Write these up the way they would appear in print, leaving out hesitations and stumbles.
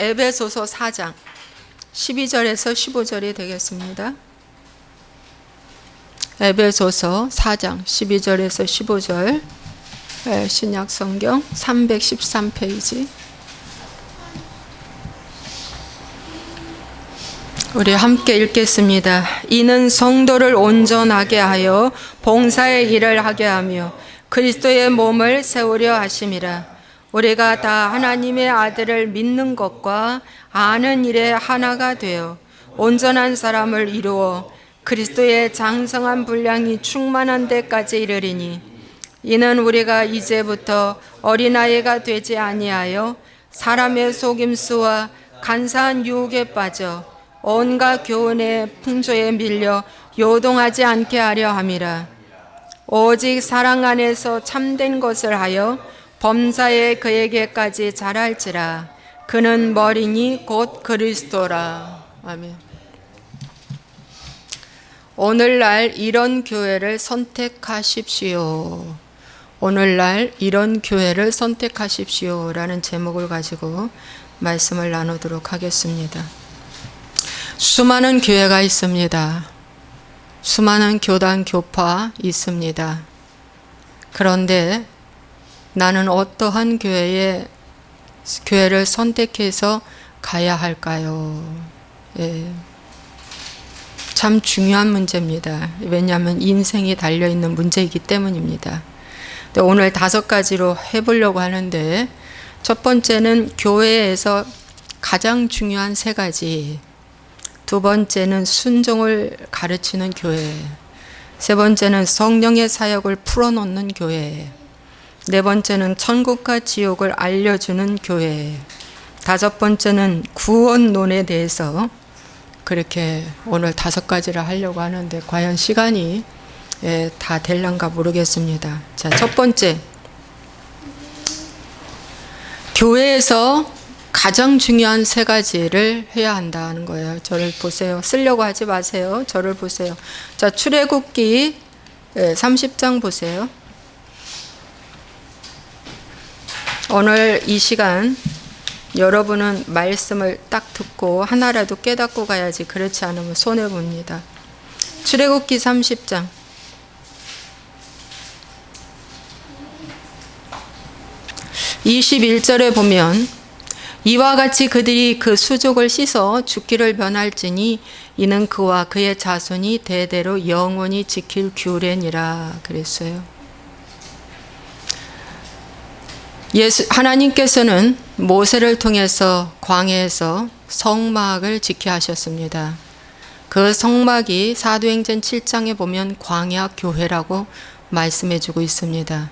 에베소서 4장 12절에서 15절이 되겠습니다. 에베소서 4장 12절에서 15절, 신약성경 313페이지. 우리 함께 읽겠습니다. 이는 성도를 온전하게 하여 봉사의 일을 하게 하며 그리스도의 몸을 세우려 하심이라. 우리가 다 하나님의 아들을 믿는 것과 아는 일에 하나가 되어 온전한 사람을 이루어 그리스도의 장성한 분량이 충만한 데까지 이르리니, 이는 우리가 이제부터 어린아이가 되지 아니하여 사람의 속임수와 간사한 유혹에 빠져 온갖 교훈의 풍조에 밀려 요동하지 않게 하려 함이라. 오직 사랑 안에서 참된 것을 하여 범사에 그에게까지 자랄지라. 그는 머리니 곧 그리스도라. 아멘. 오늘날 이런 교회를 선택하십시오. 오늘날 이런 교회를 선택하십시오 라는 제목을 가지고 말씀을 나누도록 하겠습니다. 수많은 교회가 있습니다. 수많은 교단 교파 있습니다. 그런데 나는 어떠한 교회를 선택해서 가야 할까요? 참 중요한 문제입니다. 왜냐하면 인생이 달려있는 문제이기 때문입니다. 오늘 5가지로 해보려고 하는데, 첫 번째는 교회에서 가장 중요한 3가지. 두 번째는 순종을 가르치는 교회. 세 번째는 성령의 사역을 풀어놓는 교회. 네 번째는 천국과 지옥을 알려주는 교회. 5번째는 구원론에 대해서 그렇게 오늘 5가지를 하려고 하는데 과연 시간이 다 될란가 모르겠습니다. 자, 첫 번째, 교회에서 가장 중요한 3가지를 해야 한다는 거예요. 저를 보세요. 쓰려고 하지 마세요. 저를 보세요. 자, 출애굽기 30장 보세요. 오늘 이 시간 여러분은 말씀을 딱 듣고 하나라도 깨닫고 가야지, 그렇지 않으면 손해봅니다. 출애굽기 30장 21절에 보면, 이와 같이 그들이 그 수족을 씻어 죽기를 변할지니 이는 그와 그의 자손이 대대로 영원히 지킬 규례니라 그랬어요. 하나님께서는 모세를 통해서 광야에서 성막을 지켜 하셨습니다. 그 성막이 사도행전 7장에 보면 광야 교회라고 말씀해 주고 있습니다.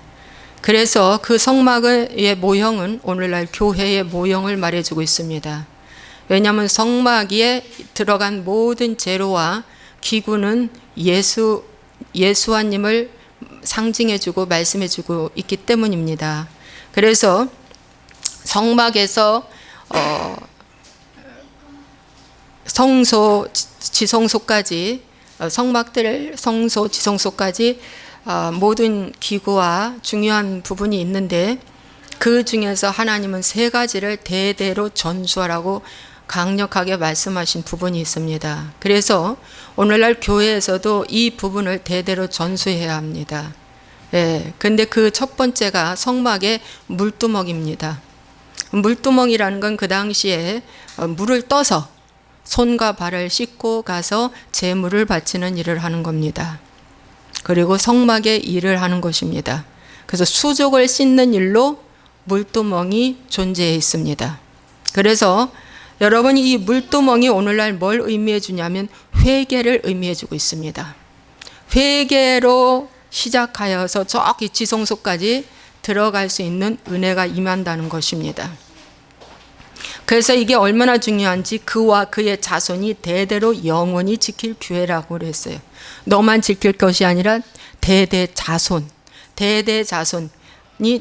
그래서 그 성막의 모형은 오늘날 교회의 모형을 말해주고 있습니다. 왜냐하면 성막에 들어간 모든 재료와 기구는 예수와님을 상징해주고 말씀해주고 있기 때문입니다. 그래서 성막에서 성소, 지성소까지, 성소, 지성소까지 모든 기구와 중요한 부분이 있는데, 그 중에서 하나님은 3가지를 대대로 전수하라고 강력하게 말씀하신 부분이 있습니다. 그래서 오늘날 교회에서도 이 부분을 대대로 전수해야 합니다. 근데 그 첫 번째가 성막의 물두멍입니다. 물두멍이라는 건 그 당시에 물을 떠서 손과 발을 씻고 가서 제물을 바치는 일을 하는 겁니다. 그리고 성막에 일을 하는 것입니다. 그래서 수족을 씻는 일로 물두멍이 존재해 있습니다. 그래서 여러분이 이 물두멍이 오늘날 뭘 의미해 주냐면 회개를 의미해 주고 있습니다. 회개로 시작하여서 저기 지성소까지 들어갈 수 있는 은혜가 임한다는 것입니다. 그래서 이게 얼마나 중요한지, 그와 그의 자손이 대대로 영원히 지킬 규례라고 그랬어요. 너만 지킬 것이 아니라 대대자손이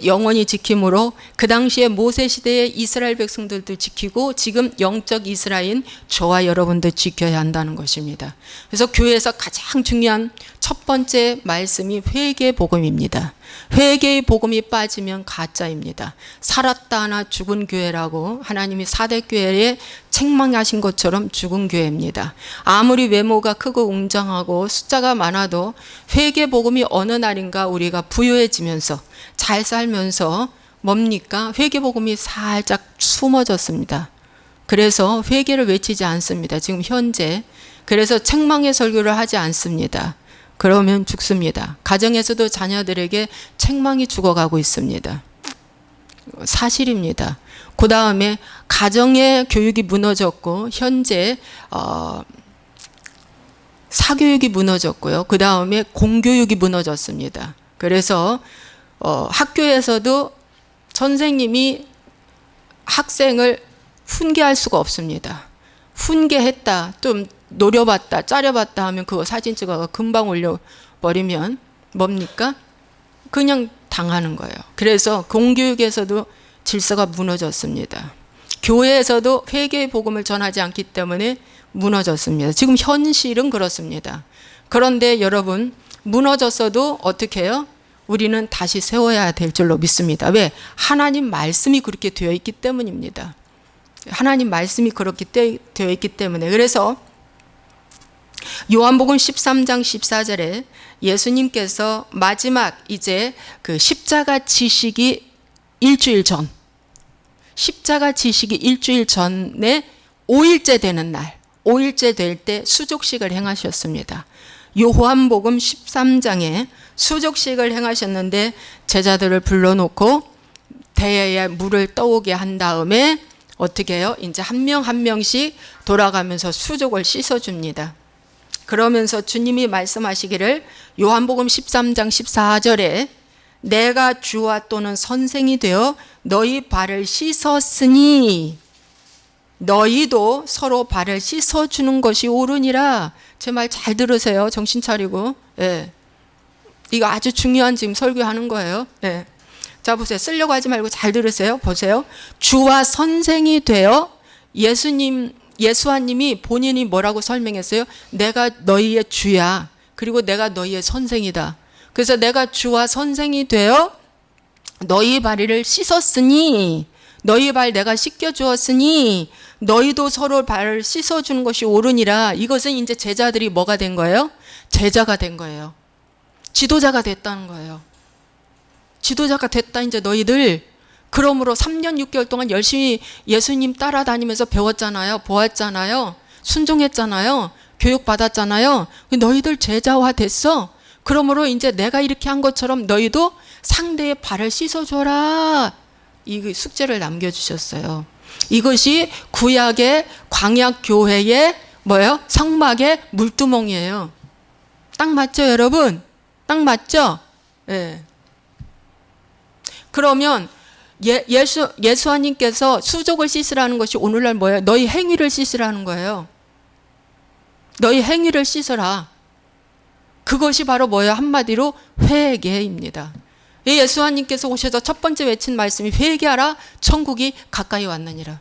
영원히 지킴으로 그 당시에 모세 시대의 이스라엘 백성들도 지키고 지금 영적 이스라엘인 저와 여러분도 지켜야 한다는 것입니다. 그래서 교회에서 가장 중요한 첫 번째 말씀이 회개 복음입니다. 회개의 복음이 빠지면 가짜입니다. 살았다 하나 죽은 교회라고 하나님이 사대교회에 책망하신 것처럼 죽은 교회입니다. 아무리 외모가 크고 웅장하고 숫자가 많아도 회개 복음이 어느 날인가 우리가 부유해지면서 잘 살면서 뭡니까? 회개 복음이 살짝 숨어졌습니다. 그래서 회개를 외치지 않습니다. 지금 현재. 그래서 책망의 설교를 하지 않습니다. 그러면 죽습니다. 가정에서도 자녀들에게 책망이 죽어가고 있습니다. 사실입니다. 그 다음에 가정의 교육이 무너졌고 현재 사교육이 무너졌고요. 그 다음에 공교육이 무너졌습니다. 그래서 학교에서도 선생님이 학생을 훈계할 수가 없습니다. 훈계했다, 좀 노려봤다, 짜려봤다 하면 그거 사진 찍어가 금방 올려버리면 뭡니까? 그냥 당하는 거예요. 그래서 공교육에서도 질서가 무너졌습니다. 교회에서도 회개의 복음을 전하지 않기 때문에 무너졌습니다. 지금 현실은 그렇습니다. 그런데 여러분, 무너졌어도 어떻게 해요? 우리는 다시 세워야 될 줄로 믿습니다. 왜? 하나님 말씀이 그렇게 되어 있기 때문입니다. 하나님 말씀이 그렇게 되어 있기 때문에. 그래서 요한복음 13장 14절에 예수님께서 마지막 이제 그 십자가 지시기 일주일 전, 십자가 지시기 일주일 전에 5일째 되는 날, 5일째 될 때 수족식을 행하셨습니다. 요한복음 13장에 수족식을 행하셨는데 제자들을 불러놓고 대야에 물을 떠오게 한 다음에 어떻게 해요? 이제 한 명 한 명씩 돌아가면서 수족을 씻어줍니다. 그러면서 주님이 말씀하시기를 요한복음 13장 14절에 내가 주와 또는 선생이 되어 너희 발을 씻었으니 너희도 서로 발을 씻어주는 것이 옳으니라. 제 말 잘 들으세요. 정신 차리고. 예. 이거 아주 중요한 지금 설교하는 거예요. 예. 자, 보세요. 쓰려고 하지 말고 잘 들으세요. 보세요. 주와 선생이 되어 예수님이 본인이 뭐라고 설명했어요? 내가 너희의 주야. 그리고 내가 너희의 선생이다. 그래서 내가 주와 선생이 되어 너희 발을 씻었으니 너희 발 내가 씻겨주었으니 너희도 서로 발을 씻어주는 것이 옳으니라. 이것은 이제 제자들이 뭐가 된 거예요? 제자가 된 거예요. 지도자가 됐다는 거예요. 지도자가 됐다 이제 너희들. 그러므로 3년 6개월 동안 열심히 예수님 따라다니면서 배웠잖아요. 보았잖아요. 순종했잖아요. 교육받았잖아요. 너희들 제자화 됐어. 그러므로 이제 내가 이렇게 한 것처럼 너희도 상대의 발을 씻어줘라. 이 숙제를 남겨주셨어요. 이것이 구약의 광약교회의 뭐예요? 성막의 물두멍이에요. 딱 맞죠, 여러분? 딱 맞죠? 예. 그러면 예수님께서 수족을 씻으라는 것이 오늘날 뭐예요? 너희 행위를 씻으라는 거예요. 너희 행위를 씻어라. 그것이 바로 뭐예요? 한마디로 회개입니다. 예수님께서 오셔서 첫 번째 외친 말씀이 회개하라, 천국이 가까이 왔느니라.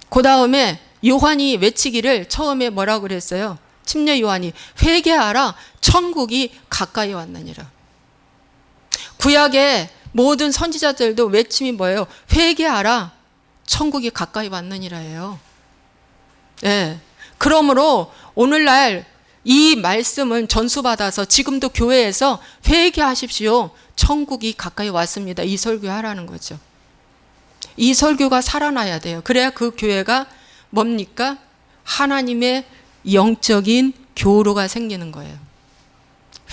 그 다음에 요한이 외치기를 처음에 뭐라고 그랬어요? 침례 요한이 회개하라, 천국이 가까이 왔느니라. 구약의 모든 선지자들도 외침이 뭐예요? 회개하라, 천국이 가까이 왔느니라예요. 네. 그러므로 오늘날 이 말씀은 전수받아서 지금도 교회에서 회개하십시오. 천국이 가까이 왔습니다. 이 설교하라는 거죠. 이 설교가 살아나야 돼요. 그래야 그 교회가 뭡니까? 하나님의 영적인 교로가 생기는 거예요.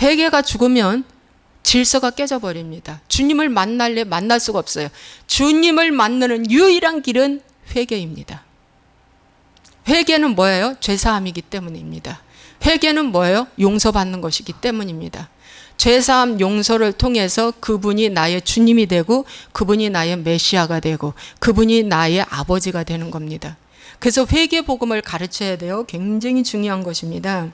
회개가 죽으면 질서가 깨져버립니다. 주님을 만날래 만날 수가 없어요. 주님을 만나는 유일한 길은 회개입니다. 회개는 뭐예요? 죄사함이기 때문입니다. 회개는 뭐예요? 용서받는 것이기 때문입니다. 죄사함 용서를 통해서 그분이 나의 주님이 되고 그분이 나의 메시아가 되고 그분이 나의 아버지가 되는 겁니다. 그래서 회개 복음을 가르쳐야 돼요. 굉장히 중요한 것입니다.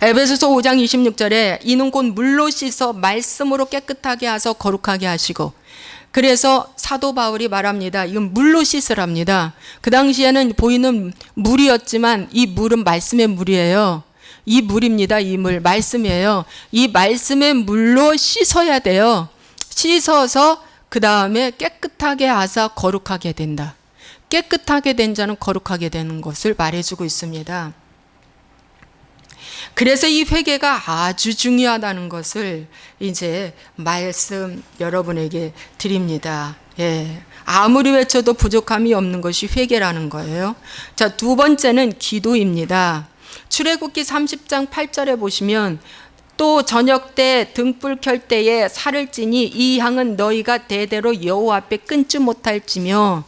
에베소서 5장 26절에 이는 곧 물로 씻어 말씀으로 깨끗하게 하셔서 거룩하게 하시고, 그래서 사도 바울이 말합니다. 이건 물로 씻으랍니다. 그 당시에는 보이는 물이었지만 이 물은 말씀의 물이에요. 이 물입니다. 이 물, 말씀이에요. 이 말씀의 물로 씻어야 돼요. 씻어서 그 다음에 깨끗하게 하사 거룩하게 된다. 깨끗하게 된 자는 거룩하게 되는 것을 말해주고 있습니다. 그래서 이 회개가 아주 중요하다는 것을 이제 말씀 여러분에게 드립니다. 예. 아무리 외쳐도 부족함이 없는 것이 회개라는 거예요. 자, 두 번째는 기도입니다. 출애굽기 30장 8절에 보시면 또 저녁 때 등불 켤 때에 살을 찌니 이 향은 너희가 대대로 여호와 앞에 끊지 못할지며.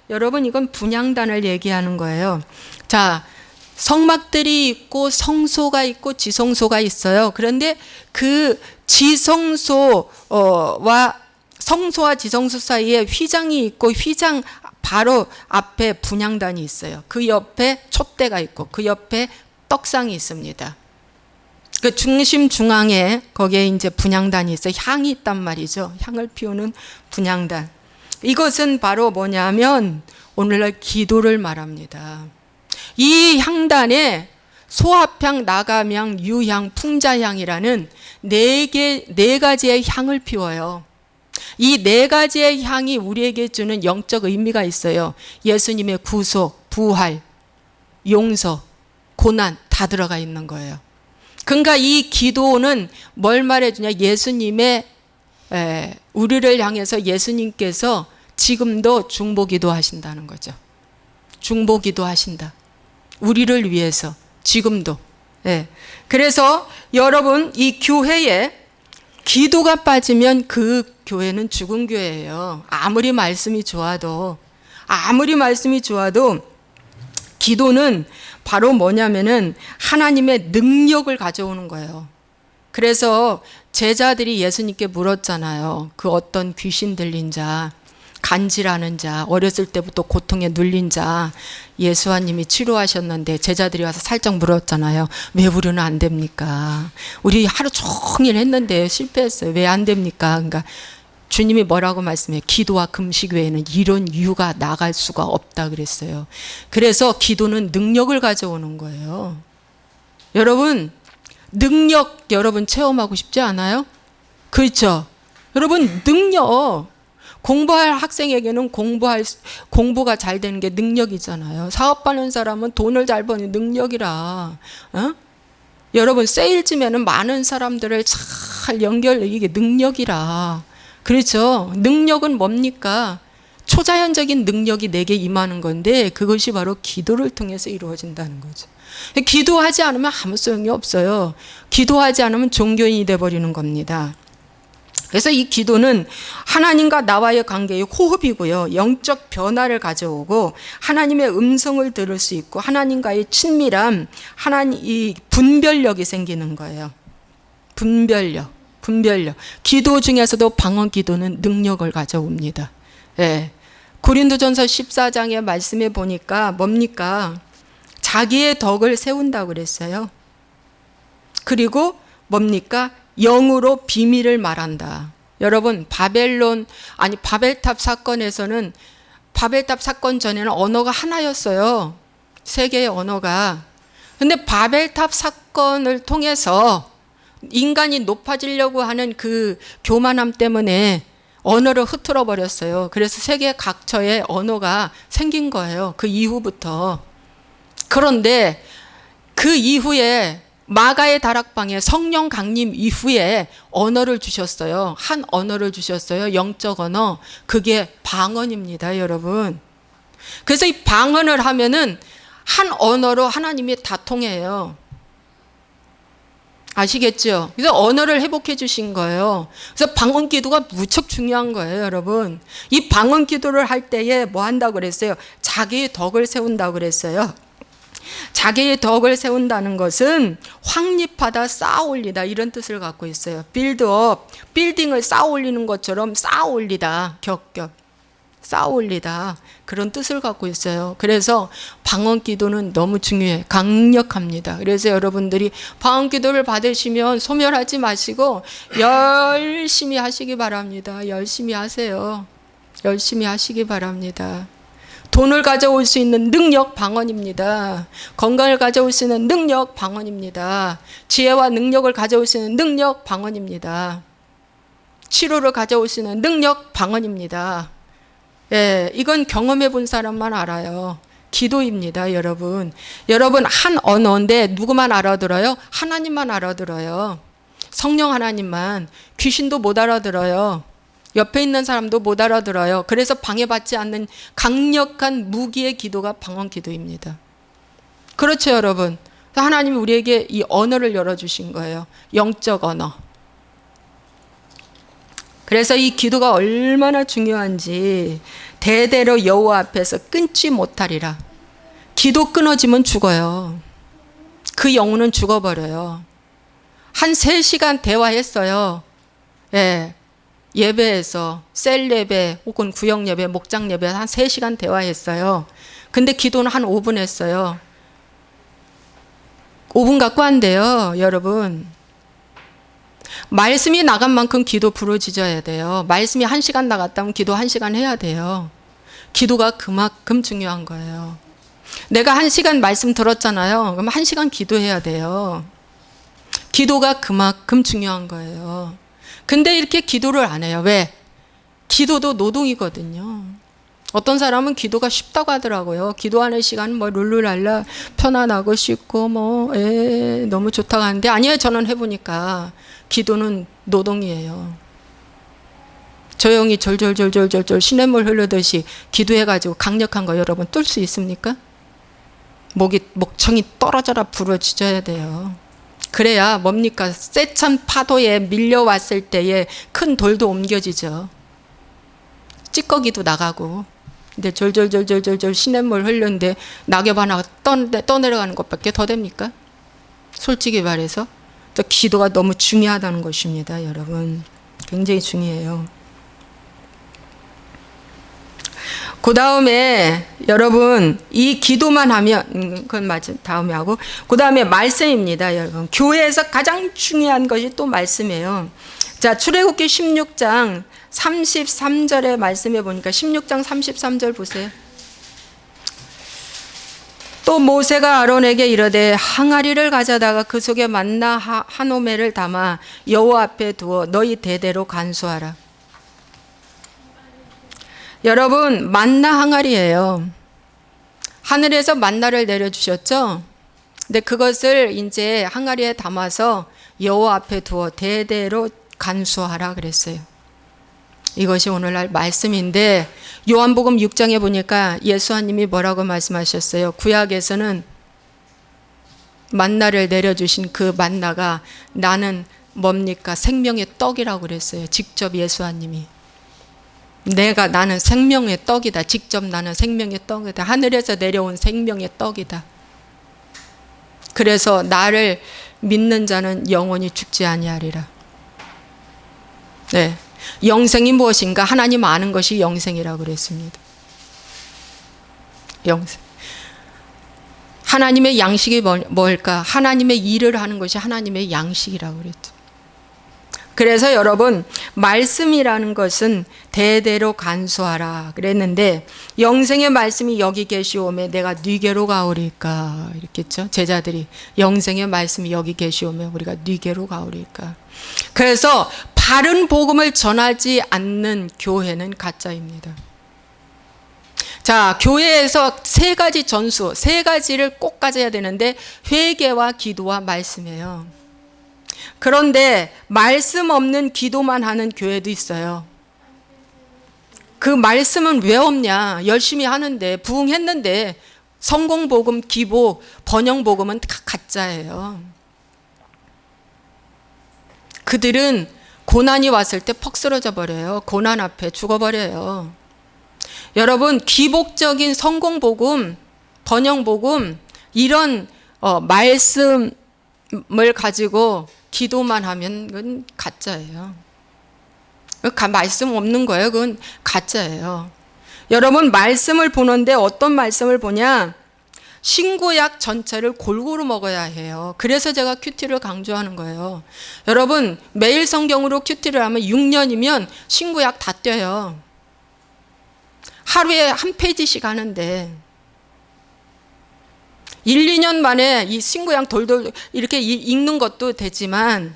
여러분, 이건 분향단을 얘기하는 거예요. 자, 성막들이 있고 성소가 있고 지성소가 있어요. 그런데 그 지성소와 성소와 지성소 사이에 휘장이 있고 휘장 바로 앞에 분향단이 있어요. 그 옆에 촛대가 있고 그 옆에 떡상이 있습니다. 그 중심 중앙에 거기에 이제 분향단이 있어요. 향이 있단 말이죠. 향을 피우는 분향단. 이것은 바로 뭐냐면 오늘날 기도를 말합니다. 이 향단에 소합향, 나감향, 유향, 풍자향이라는 네 가지의 향을 피워요. 이 네 가지의 향이 우리에게 주는 영적 의미가 있어요. 예수님의 구속, 부활, 용서, 고난 다 들어가 있는 거예요. 그러니까 이 기도는 뭘 말해주냐? 예수님의 우리를 향해서 예수님께서 지금도 중보기도 하신다는 거죠. 중보기도 하신다. 우리를 위해서 지금도. 예. 그래서 여러분, 이 교회에 기도가 빠지면 그 교회는 죽은 교회예요. 아무리 말씀이 좋아도 기도는 바로 뭐냐면은 하나님의 능력을 가져오는 거예요. 그래서 제자들이 예수님께 물었잖아요. 그 어떤 귀신 들린 자, 간질하는 자, 어렸을 때부터 고통에 눌린 자 예수님이 치료하셨는데 제자들이 와서 살짝 물었잖아요. 왜 우리는 안 됩니까? 우리 하루 종일 했는데 실패했어요. 왜 안 됩니까? 그러니까 주님이 뭐라고 말씀해요? 기도와 금식 외에는 이런 이유가 나갈 수가 없다 그랬어요. 그래서 기도는 능력을 가져오는 거예요. 여러분, 능력 여러분 체험하고 싶지 않아요? 그렇죠? 여러분, 능력. 공부할 학생에게는 공부가 잘 되는 게 능력이잖아요. 사업하는 사람은 돈을 잘 버는 능력이라. 여러분, 세일즈면은 많은 사람들을 잘 이게 능력이라. 그렇죠? 능력은 뭡니까? 초자연적인 능력이 내게 임하는 건데 그것이 바로 기도를 통해서 이루어진다는 거죠. 기도하지 않으면 아무 소용이 없어요. 기도하지 않으면 종교인이 돼버리는 겁니다. 그래서 이 기도는 하나님과 나와의 관계의 호흡이고요. 영적 변화를 가져오고 하나님의 음성을 들을 수 있고 하나님과의 친밀함, 이 분별력이 생기는 거예요. 분별력. 기도 중에서도 방언 기도는 능력을 가져옵니다. 예. 고린도전서 14장의 말씀에 보니까 뭡니까? 자기의 덕을 세운다고 그랬어요. 그리고 뭡니까? 영으로 비밀을 말한다. 여러분, 바벨탑 사건에서는 바벨탑 사건 전에는 언어가 하나였어요. 세 개의 언어가. 근데 바벨탑 사건을 통해서 인간이 높아지려고 하는 그 교만함 때문에 언어를 흐트러 버렸어요. 그래서 세계 각처에 언어가 생긴 거예요. 그 이후부터. 그런데 그 이후에 마가의 다락방에 성령 강림 이후에 언어를 주셨어요. 한 언어를 주셨어요. 영적 언어. 그게 방언입니다, 여러분. 그래서 이 방언을 하면은 한 언어로 하나님이 다 통해요. 아시겠죠? 그래서 언어를 회복해 주신 거예요. 그래서 방언 기도가 무척 중요한 거예요, 여러분. 이 방언 기도를 할 때에 뭐 한다고 그랬어요? 자기의 덕을 세운다고 그랬어요. 자기의 덕을 세운다는 것은 확립하다, 쌓아 올리다 이런 뜻을 갖고 있어요. 빌드업, 빌딩을 쌓아 올리는 것처럼 쌓아 올리다, 겹겹 쌓아 올리다 그런 뜻을 갖고 있어요. 그래서 방언 기도는 너무 중요해, 강력합니다. 그래서 여러분들이 방언 기도를 받으시면 소멸하지 마시고 열심히 하시기 바랍니다. 열심히 하세요. 열심히 하시기 바랍니다. 돈을 가져올 수 있는 능력 방언입니다. 건강을 가져올 수 있는 능력 방언입니다. 지혜와 능력을 가져올 수 있는 능력 방언입니다. 치료를 가져올 수 있는 능력 방언입니다. 예, 이건 경험해 본 사람만 알아요. 기도입니다, 여러분. 여러분, 한 언어인데 누구만 알아들어요? 하나님만 알아들어요. 성령 하나님만. 귀신도 못 알아들어요. 옆에 있는 사람도 못 알아들어요. 그래서 방해받지 않는 강력한 무기의 기도가 방언 기도입니다. 그렇죠, 여러분. 하나님이 우리에게 이 언어를 열어주신 거예요. 영적 언어. 그래서 이 기도가 얼마나 중요한지 대대로 여호와 앞에서 끊지 못하리라. 기도 끊어지면 죽어요. 그 영혼은 죽어버려요. 한 3시간 대화했어요. 예. 예배에서 셀 예배 혹은 구역 예배, 목장 예배 한 3시간 대화했어요. 근데 기도는 한 5분 했어요. 5분 갖고 안 돼요, 여러분. 말씀이 나간 만큼 기도 부르짖어야 돼요. 말씀이 1시간 나갔다면 기도 1시간 해야 돼요. 기도가 그만큼 중요한 거예요. 내가 1시간 말씀 들었잖아요. 그럼 1시간 기도해야 돼요. 기도가 그만큼 중요한 거예요. 근데 이렇게 기도를 안 해요. 왜? 기도도 노동이거든요. 어떤 사람은 기도가 쉽다고 하더라고요. 기도하는 시간은 뭐 룰루랄라 편안하고 쉽고 너무 좋다고 하는데 아니에요. 저는 해보니까 기도는 노동이에요. 조용히 졸졸졸졸졸 시냇물 흐르듯이 기도해가지고 강력한 거 여러분 뚫을 수 있습니까? 목청이 떨어져라 부러지져야 돼요. 그래야 뭡니까? 세찬 파도에 밀려왔을 때에 큰 돌도 옮겨지죠. 찌꺼기도 나가고. 근데 졸졸졸졸졸 시냇물 흘렸는데 낙엽 하나 떠내려가는 것밖에 더 됩니까? 솔직히 말해서. 또 기도가 너무 중요하다는 것입니다, 여러분. 굉장히 중요해요. 그 다음에 여러분 이 기도만 하면 그건 맞아 다음에 하고 그 다음에 말씀입니다, 여러분. 교회에서 가장 중요한 것이 또 말씀이에요. 자, 출애굽기 16장 33절에 말씀해 보니까 16장 33절 보세요. 또 모세가 아론에게 이르되 항아리를 가져다가 그 속에 만나 한 오매를 담아 여호와 앞에 두어 너희 대대로 간수하라. 여러분, 만나 항아리예요. 하늘에서 만나를 내려주셨죠? 근데 그것을 이제 항아리에 담아서 여호와 앞에 두어 대대로 간수하라 그랬어요. 이것이 오늘날 말씀인데 요한복음 6장에 보니까 예수님이 뭐라고 말씀하셨어요? 구약에서는 만나를 내려주신 그 만나가 나는 뭡니까? 생명의 떡이라고 그랬어요. 직접 예수님이. 나는 생명의 떡이다. 직접 나는 생명의 떡이다. 하늘에서 내려온 생명의 떡이다. 그래서 나를 믿는 자는 영원히 죽지 아니하리라. 네. 영생이 무엇인가? 하나님 아는 것이 영생이라고 그랬습니다. 영생. 하나님의 양식이 뭘까? 하나님의 일을 하는 것이 하나님의 양식이라고 그랬죠. 그래서 여러분, 말씀이라는 것은 대대로 간수하라 그랬는데 영생의 말씀이 여기 계시오매 내가 네게로 가오리까 이렇게 했죠. 제자들이 영생의 말씀이 여기 계시오매 우리가 네게로 가오리까. 그래서 바른 복음을 전하지 않는 교회는 가짜입니다. 자, 교회에서 3가지 전수, 3가지를 꼭 가져야 되는데 회개와 기도와 말씀이에요. 그런데 말씀 없는 기도만 하는 교회도 있어요. 그 말씀은 왜 없냐? 열심히 하는데 부흥했는데 성공복음, 기복, 번영복음은 다 가짜예요. 그들은 고난이 왔을 때 퍽 쓰러져 버려요. 고난 앞에 죽어버려요. 여러분, 기복적인 성공복음, 번영복음 이런 말씀을 가지고 기도만 하면 그건 가짜예요. 말씀 없는 거예요. 그건 가짜예요. 여러분, 말씀을 보는데 어떤 말씀을 보냐? 신구약 전체를 골고루 먹어야 해요. 그래서 제가 큐티를 강조하는 거예요. 여러분, 매일 성경으로 큐티를 하면 6년이면 신구약 다 떼요. 하루에 한 페이지씩 하는데 1, 2년 만에 이 신구약 돌돌 이렇게 읽는 것도 되지만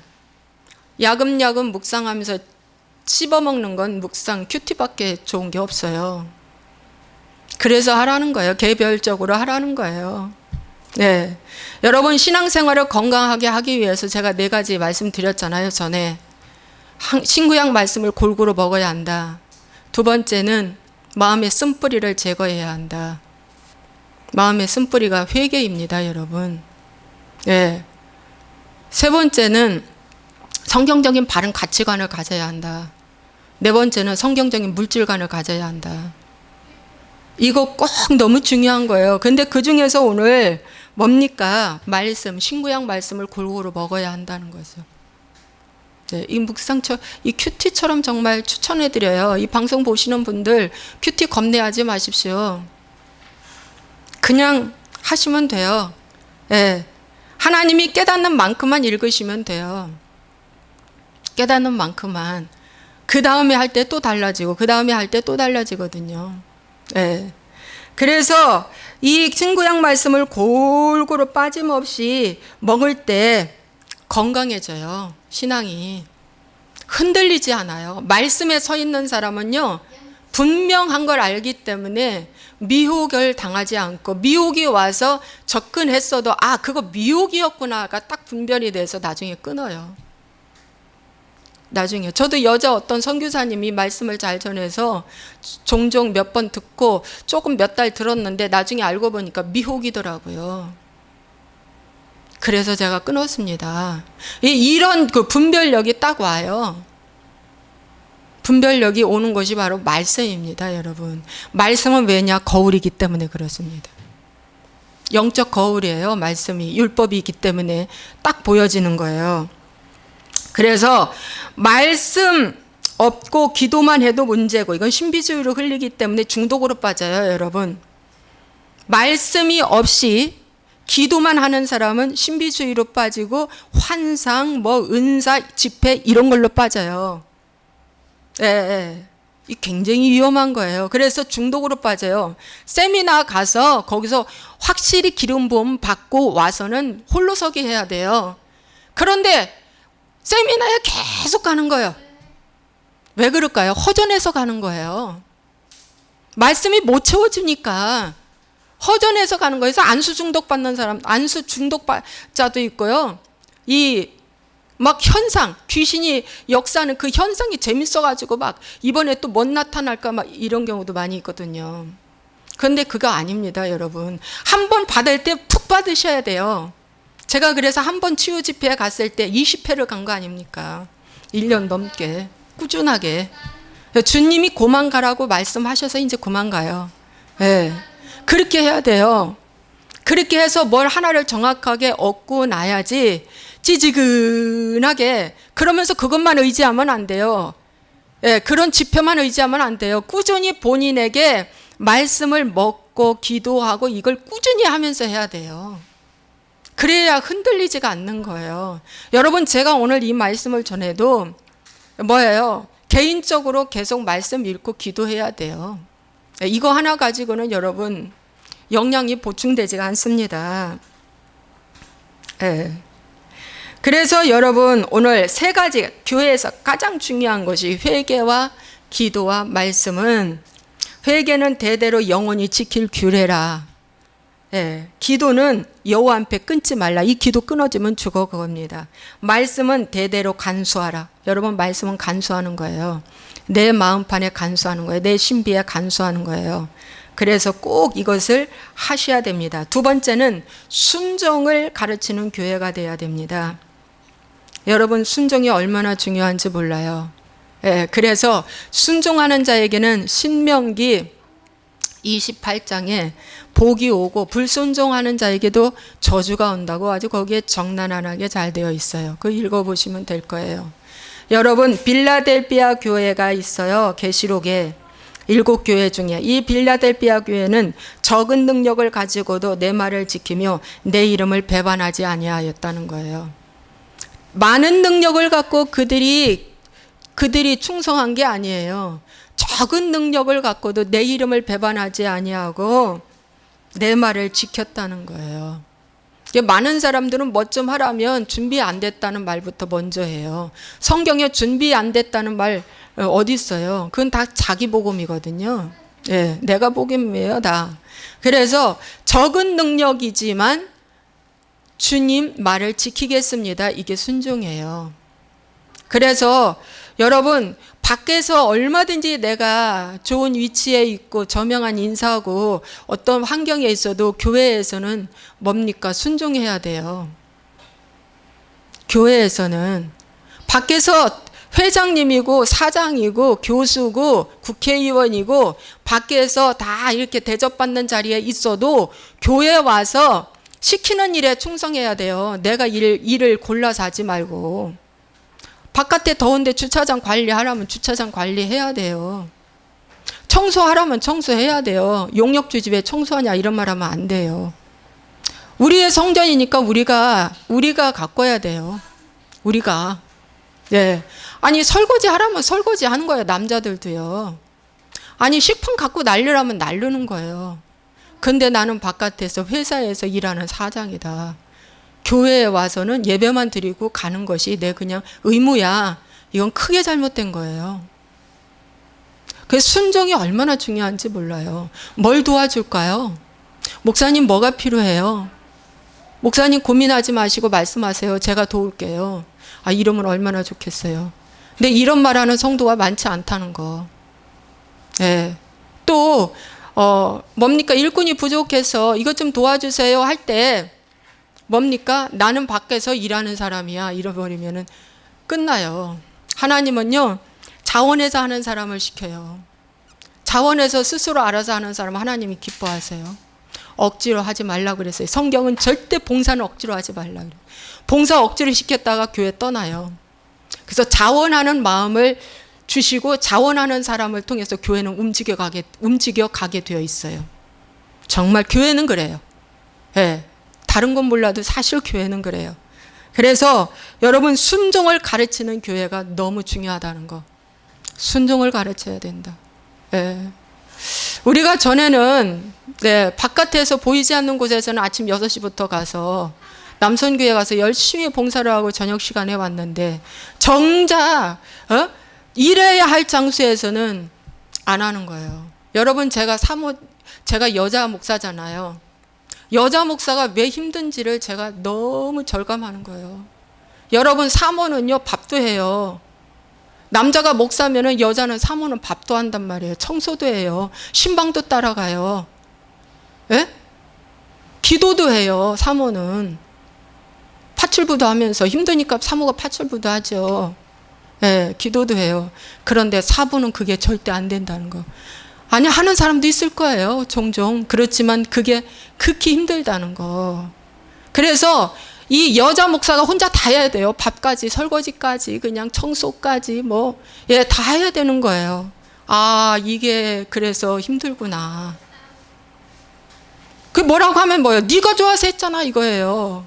야금야금 묵상하면서 씹어먹는 건 묵상 큐티밖에 좋은 게 없어요. 그래서 하라는 거예요. 개별적으로 하라는 거예요. 네, 여러분 신앙생활을 건강하게 하기 위해서 제가 4가지 말씀드렸잖아요. 전에 신구약 말씀을 골고루 먹어야 한다. 2번째는 마음의 쓴뿌리를 제거해야 한다. 마음의 쓴뿌리가 회개입니다, 여러분. 네. 3번째는 성경적인 바른 가치관을 가져야 한다. 4번째는 성경적인 물질관을 가져야 한다. 이거 꼭 너무 중요한 거예요. 근데 그 중에서 오늘 뭡니까? 말씀, 신구약 말씀을 골고루 먹어야 한다는 거죠. 네, 이 이 큐티처럼 정말 추천해드려요. 이 방송 보시는 분들 큐티 겁내하지 마십시오. 그냥 하시면 돼요. 네. 하나님이 깨닫는 만큼만 읽으시면 돼요. 깨닫는 만큼만. 그 다음에 할 때 또 달라지고 그 다음에 할 때 또 달라지거든요. 네. 그래서 이 신구약 말씀을 골고루 빠짐없이 먹을 때 건강해져요. 신앙이 흔들리지 않아요. 말씀에 서 있는 사람은요, 분명한 걸 알기 때문에 미혹을 당하지 않고, 미혹이 와서 접근했어도 아 그거 미혹이었구나가 딱 분별이 돼서 나중에 끊어요. 나중에 저도 여자 어떤 선교사님이 말씀을 잘 전해서 종종 몇 번 듣고 조금 몇 달 들었는데 나중에 알고 보니까 미혹이더라고요. 그래서 제가 끊었습니다. 이런 그 분별력이 딱 와요. 분별력이 오는 것이 바로 말씀입니다, 여러분. 말씀은 왜냐? 거울이기 때문에 그렇습니다. 영적 거울이에요, 말씀이. 율법이 있기 때문에 딱 보여지는 거예요. 그래서 말씀 없고 기도만 해도 문제고, 이건 신비주의로 흘리기 때문에 중독으로 빠져요, 여러분. 말씀이 없이 기도만 하는 사람은 신비주의로 빠지고 환상, 은사, 집회 이런 걸로 빠져요. 예. 이 굉장히 위험한 거예요. 그래서 중독으로 빠져요. 세미나 가서 거기서 확실히 기름 부음 받고 와서는 홀로서기 해야 돼요. 그런데 세미나에 계속 가는 거예요. 왜 그럴까요? 허전해서 가는 거예요. 말씀이 못 채워주니까 허전해서 가는 거예요. 그래서 안수 중독 받는 사람, 안수 중독자도 있고요. 막 현상, 귀신이 역사하는 그 현상이 재밌어가지고 막 이번에 또 뭐 나타날까 막 이런 경우도 많이 있거든요. 그런데 그거 아닙니다, 여러분. 한 번 받을 때 푹 받으셔야 돼요. 제가 그래서 한 번 치유 집회에 갔을 때 20회를 간 거 아닙니까? 1년 넘게 꾸준하게. 주님이 그만 가라고 말씀하셔서 이제 그만 가요. 네. 그렇게 해야 돼요. 그렇게 해서 뭘 하나를 정확하게 얻고 나야지 찌지근하게 그러면서 그것만 의지하면 안 돼요. 예, 그런 지표만 의지하면 안 돼요. 꾸준히 본인에게 말씀을 먹고 기도하고 이걸 꾸준히 하면서 해야 돼요. 그래야 흔들리지가 않는 거예요. 여러분, 제가 오늘 이 말씀을 전해도 뭐예요? 개인적으로 계속 말씀 읽고 기도해야 돼요. 이거 하나 가지고는 여러분 영양이 보충되지가 않습니다. 네. 그래서 여러분 오늘 3가지 교회에서 가장 중요한 것이 회개와 기도와 말씀은, 회개는 대대로 영원히 지킬 규례라. 네. 기도는 여호와 앞에 끊지 말라. 이 기도 끊어지면 죽어 그겁니다. 말씀은 대대로 간수하라. 여러분, 말씀은 간수하는 거예요. 내 마음판에 간수하는 거예요. 내 신비에 간수하는 거예요. 그래서 꼭 이것을 하셔야 됩니다. 2번째는 순종을 가르치는 교회가 돼야 됩니다. 여러분, 순종이 얼마나 중요한지 몰라요. 예, 그래서 순종하는 자에게는 신명기 28장에 복이 오고 불순종하는 자에게도 저주가 온다고 아주 거기에 적나라하게 잘 되어 있어요. 그거 읽어보시면 될 거예요. 여러분, 빌라델비아 교회가 있어요. 계시록에 7교회 중에 이 빌라델비아 교회는 적은 능력을 가지고도 내 말을 지키며 내 이름을 배반하지 아니하였다는 거예요. 많은 능력을 갖고 그들이 충성한 게 아니에요. 적은 능력을 갖고도 내 이름을 배반하지 아니하고 내 말을 지켰다는 거예요. 많은 사람들은 뭐 좀 하라면 준비 안 됐다는 말부터 먼저 해요. 성경에 준비 안 됐다는 말 어디 있어요? 그건 다 자기 복음이거든요. 예, 내가 복음이에요, 다. 그래서 적은 능력이지만 주님 말을 지키겠습니다. 이게 순종이에요. 그래서 여러분, 밖에서 얼마든지 내가 좋은 위치에 있고 저명한 인사하고 어떤 환경에 있어도 교회에서는 뭡니까? 순종해야 돼요. 교회에서는 밖에서 회장님이고 사장이고 교수고 국회의원이고 밖에서 다 이렇게 대접받는 자리에 있어도 교회에 와서 시키는 일에 충성해야 돼요. 내가 일을 골라서 하지 말고. 바깥에 더운데 주차장 관리하라면 주차장 관리해야 돼요. 청소하라면 청소해야 돼요. 용역주 집에 청소하냐 이런 말 하면 안 돼요. 우리의 성전이니까 우리가 가꿔야 돼요. 우리가. 예. 아니 설거지 하라면 설거지 하는 거예요. 남자들도요. 아니 식품 갖고 날르라면 날르는 거예요. 근데 나는 바깥에서 회사에서 일하는 사장이다. 교회에 와서는 예배만 드리고 가는 것이 내 그냥 의무야. 이건 크게 잘못된 거예요. 그 순종이 얼마나 중요한지 몰라요. 뭘 도와줄까요? 목사님 뭐가 필요해요? 목사님 고민하지 마시고 말씀하세요. 제가 도울게요. 아, 이러면 얼마나 좋겠어요. 근데 이런 말하는 성도가 많지 않다는 거. 예. 또 뭡니까? 일꾼이 부족해서 이것 좀 도와주세요 할 때 뭡니까? 나는 밖에서 일하는 사람이야. 잃어버리면은 끝나요. 하나님은요, 자원해서 하는 사람을 시켜요. 자원해서 스스로 알아서 하는 사람 하나님이 기뻐하세요. 억지로 하지 말라고 그랬어요. 성경은 절대 봉사는 억지로 하지 말라고 그래요. 봉사 억지로 시켰다가 교회 떠나요. 그래서 자원하는 마음을 주시고 자원하는 사람을 통해서 교회는 움직여 가게 되어 있어요. 정말 교회는 그래요. 예. 다른 건 몰라도 사실 교회는 그래요. 그래서 여러분 순종을 가르치는 교회가 너무 중요하다는 거. 순종을 가르쳐야 된다. 예. 우리가 전에는 바깥에서 보이지 않는 곳에서는 아침 6시부터 가서 남선교회 가서 열심히 봉사를 하고 저녁 시간에 왔는데 정작 일해야 할 장소에서는 안 하는 거예요. 여러분 제가 여자 목사잖아요. 여자 목사가 왜 힘든지를 제가 너무 절감하는 거예요. 여러분 사모는요 밥도 해요. 남자가 목사면은 여자는 사모는 밥도 한단 말이에요. 청소도 해요. 신방도 따라가요. 예? 기도도 해요. 사모는 파출부도 하면서 힘드니까 사모가 파출부도 하죠. 예, 기도도 해요. 그런데 사부는 그게 절대 안 된다는 거. 아니 하는 사람도 있을 거예요. 종종. 그렇지만 그게 극히 힘들다는 거. 그래서 이 여자 목사가 혼자 다 해야 돼요. 밥까지 설거지까지 그냥 청소까지 다 해야 되는 거예요. 아 이게 그래서 힘들구나. 그 뭐라고 하면 뭐예요? 네가 좋아서 했잖아 이거예요.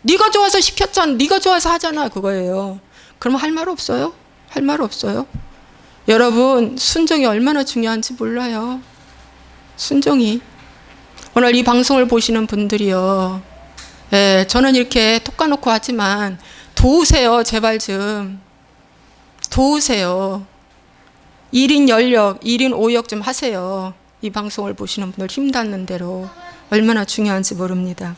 네가 좋아서 시켰잖아. 네가 좋아서 하잖아 그거예요. 그럼 할 말 없어요? 할 말 없어요? 여러분 순종이 얼마나 중요한지 몰라요. 순종이. 오늘 이 방송을 보시는 분들이요. 예, 저는 이렇게 톡 까놓고 하지만 도우세요. 제발 좀. 도우세요. 1인 연력, 1인 5역 좀 하세요. 이 방송을 보시는 분들 힘 닿는 대로 얼마나 중요한지 모릅니다.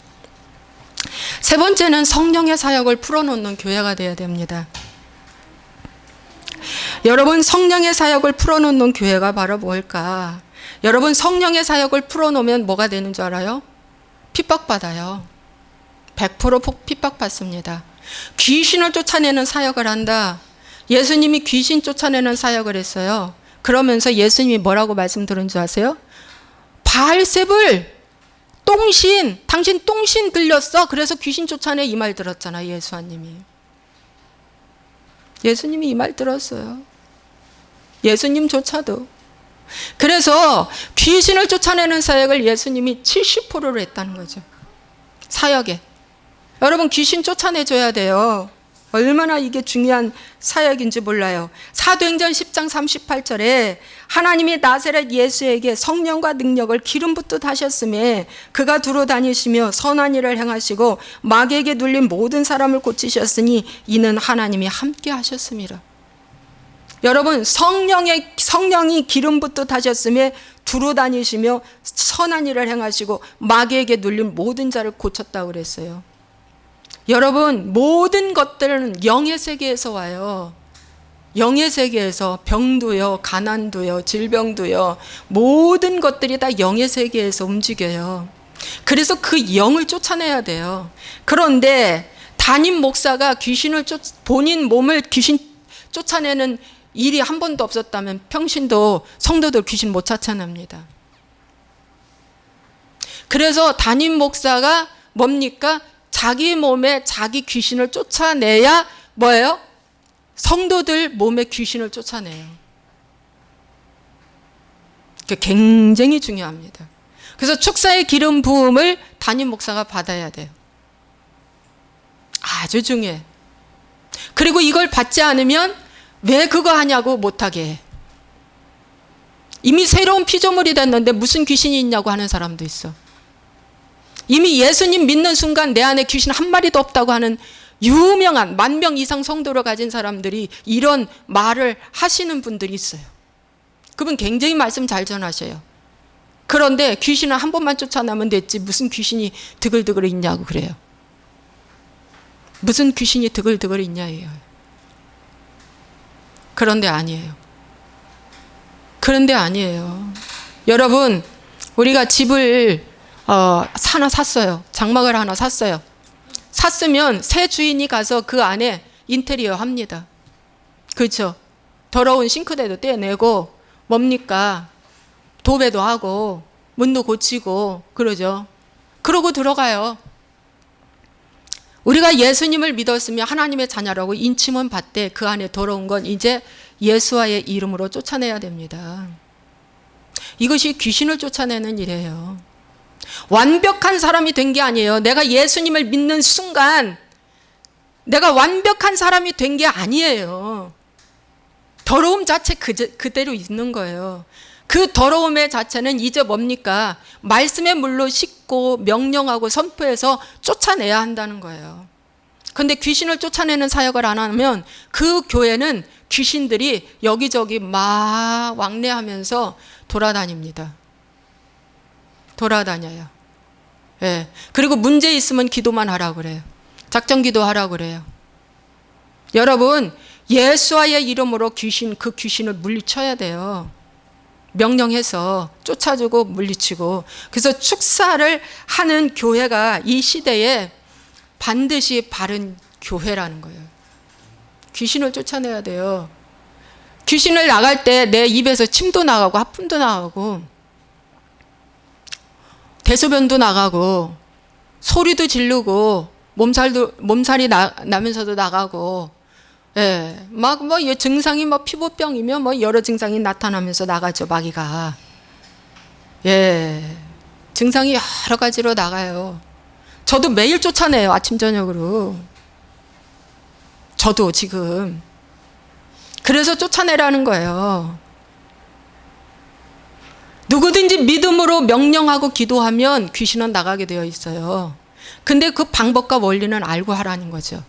세 번째는 성령의 사역을 풀어놓는 교회가 되어야 됩니다. 여러분 성령의 사역을 풀어놓는 교회가 바로 뭘까? 여러분 성령의 사역을 풀어놓으면 뭐가 되는 줄 알아요? 핍박받아요. 100% 핍박받습니다. 귀신을 쫓아내는 사역을 한다. 예수님이 귀신 쫓아내는 사역을 했어요. 그러면서 예수님이 뭐라고 말씀드린 줄 아세요? 바알세불 똥신, 당신 똥신 들렸어. 그래서 귀신 쫓아내 이 말 들었잖아. 예수님이 이 말 들었어요. 예수님조차도. 그래서 귀신을 쫓아내는 사역을 예수님이 70%를 했다는 거죠. 사역에. 여러분 귀신 쫓아내줘야 돼요. 얼마나 이게 중요한 사역인지 몰라요. 사도행전 10장 38절에 하나님이 나사렛 예수에게 성령과 능력을 기름 붓듯 하셨음에 그가 두루 다니시며 선한 일을 행하시고 마귀에게 눌린 모든 사람을 고치셨으니 이는 하나님이 함께 하셨음이라. 여러분, 성령이 기름 붓듯 하셨음에 두루 다니시며 선한 일을 행하시고 마귀에게 눌린 모든 자를 고쳤다고 그랬어요. 여러분, 모든 것들은 영의 세계에서 와요. 영의 세계에서 병도요, 가난도요, 질병도요, 모든 것들이 다 영의 세계에서 움직여요. 그래서 그 영을 쫓아내야 돼요. 그런데 담임 목사가 본인 몸을 귀신 쫓아내는 일이 한 번도 없었다면 평신도 성도들 귀신 못 쫓아냅니다. 그래서 담임 목사가 뭡니까? 자기 몸에 자기 귀신을 쫓아내야 뭐예요? 성도들 몸에 귀신을 쫓아내요. 그게 굉장히 중요합니다. 그래서 축사의 기름 부음을 담임 목사가 받아야 돼요. 아주 중요해. 그리고 이걸 받지 않으면 왜 그거 하냐고 못하게 해. 이미 새로운 피조물이 됐는데 무슨 귀신이 있냐고 하는 사람도 있어. 이미 예수님 믿는 순간 내 안에 귀신 한 마리도 없다고 하는 유명한 10,000명 이상 성도를 가진 사람들이 이런 말을 하시는 분들이 있어요. 그분 굉장히 말씀 잘 전하셔요. 그런데 귀신은 한 번만 쫓아내면 됐지 무슨 귀신이 드글드글 있냐고 그래요. 무슨 귀신이 드글드글 있냐예요. 그런데 아니에요. 그런데 아니에요. 여러분, 우리가 집을 하나 샀어요. 장막을 하나 샀어요. 샀으면 새 주인이 가서 그 안에 인테리어 합니다. 그렇죠? 더러운 싱크대도 떼내고 뭡니까? 도배도 하고 문도 고치고 그러죠. 그러고 들어가요. 우리가 예수님을 믿었으면 하나님의 자녀라고 인침은 받되 그 안에 더러운 건 이제 예수와의 이름으로 쫓아내야 됩니다. 이것이 귀신을 쫓아내는 일이에요. 완벽한 사람이 된 게 아니에요. 내가 예수님을 믿는 순간 내가 완벽한 사람이 된 게 아니에요. 더러움 자체 그대로 있는 거예요. 그 더러움의 자체는 이제 뭡니까? 말씀의 물로 씻고 명령하고 선포해서 쫓아내야 한다는 거예요. 그런데 귀신을 쫓아내는 사역을 안 하면 그 교회는 귀신들이 여기저기 막 왕래하면서 돌아다닙니다. 돌아다녀요. 예. 그리고 문제 있으면 기도만 하라고 그래요. 작전 기도하라고 그래요. 여러분, 예수와의 이름으로 그 귀신을 물리쳐야 돼요. 명령해서 쫓아주고 물리치고. 그래서 축사를 하는 교회가 이 시대에 반드시 바른 교회라는 거예요. 귀신을 쫓아내야 돼요. 귀신을 나갈 때 내 입에서 침도 나가고 하품도 나가고 대소변도 나가고 소리도 지르고 몸살이 나면서도 나가고, 예, 막 증상이 피부병이면 여러 증상이 나타나면서 나가죠, 마귀가. 예, 증상이 여러 가지로 나가요. 저도 매일 쫓아내요, 아침 저녁으로. 저도 지금. 그래서 쫓아내라는 거예요. 누구든지 믿음으로 명령하고 기도하면 귀신은 나가게 되어 있어요. 근데 그 방법과 원리는 알고 하라는 거죠.